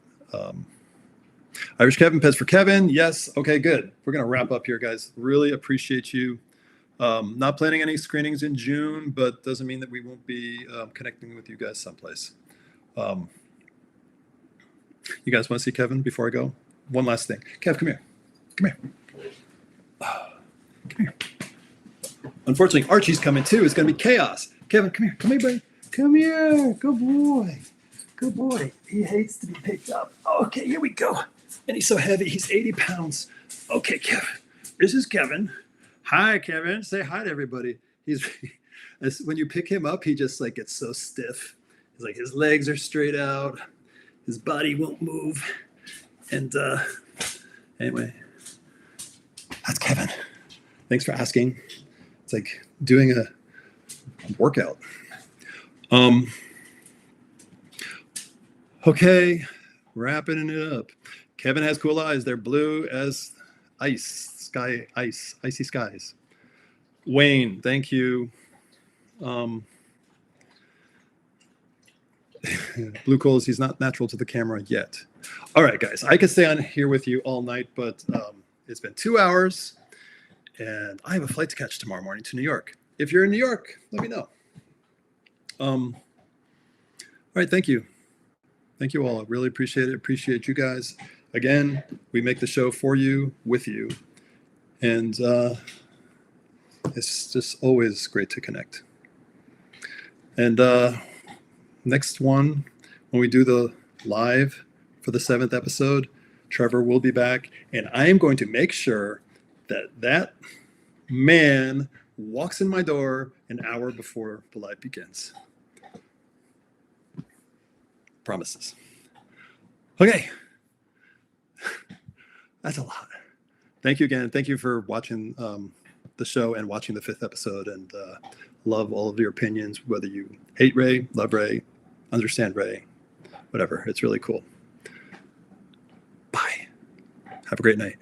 Irish Kevin, Pez for Kevin. Yes. Okay, good. We're going to wrap up here, guys. Really appreciate you. Not planning any screenings in June, but doesn't mean that we won't be connecting with you guys someplace. You guys want to see Kevin before I go? One last thing. Kev, come here. Come here. Come here. Unfortunately, Archie's coming too. It's going to be chaos. Kevin, come here. Come here, buddy. Come here. Good boy. Good boy. He hates to be picked up. Okay, here we go. And he's so heavy. He's 80 pounds. Okay, Kevin. This is Kevin. Hi, Kevin. Say hi to everybody. When you pick him up, he just like gets so stiff. He's like, his legs are straight out. His body won't move. And anyway, that's Kevin. Thanks for asking. It's like doing a workout. Okay, wrapping it up. Kevin has cool eyes. They're blue as ice, icy skies. Wayne, thank you. Blue Coals, he's not natural to the camera yet. All right, guys, I could stay on here with you all night, but it's been 2 hours, and I have a flight to catch tomorrow morning to New York. If you're in New York, let me know. All right, thank you. Thank you all. I really appreciate it. Appreciate you guys. Again, we make the show for you, with you, and it's just always great to connect. And next one, when we do the live for the 7th episode, Trevor will be back, and I am going to make sure that that man walks in my door an hour before the live begins. Promises. Okay. That's a lot. Thank you again. Thank you for watching the show and watching the 5th episode, and love all of your opinions, whether you hate Ray, love Ray, understand Ray, whatever. It's really cool. Bye. Have a great night.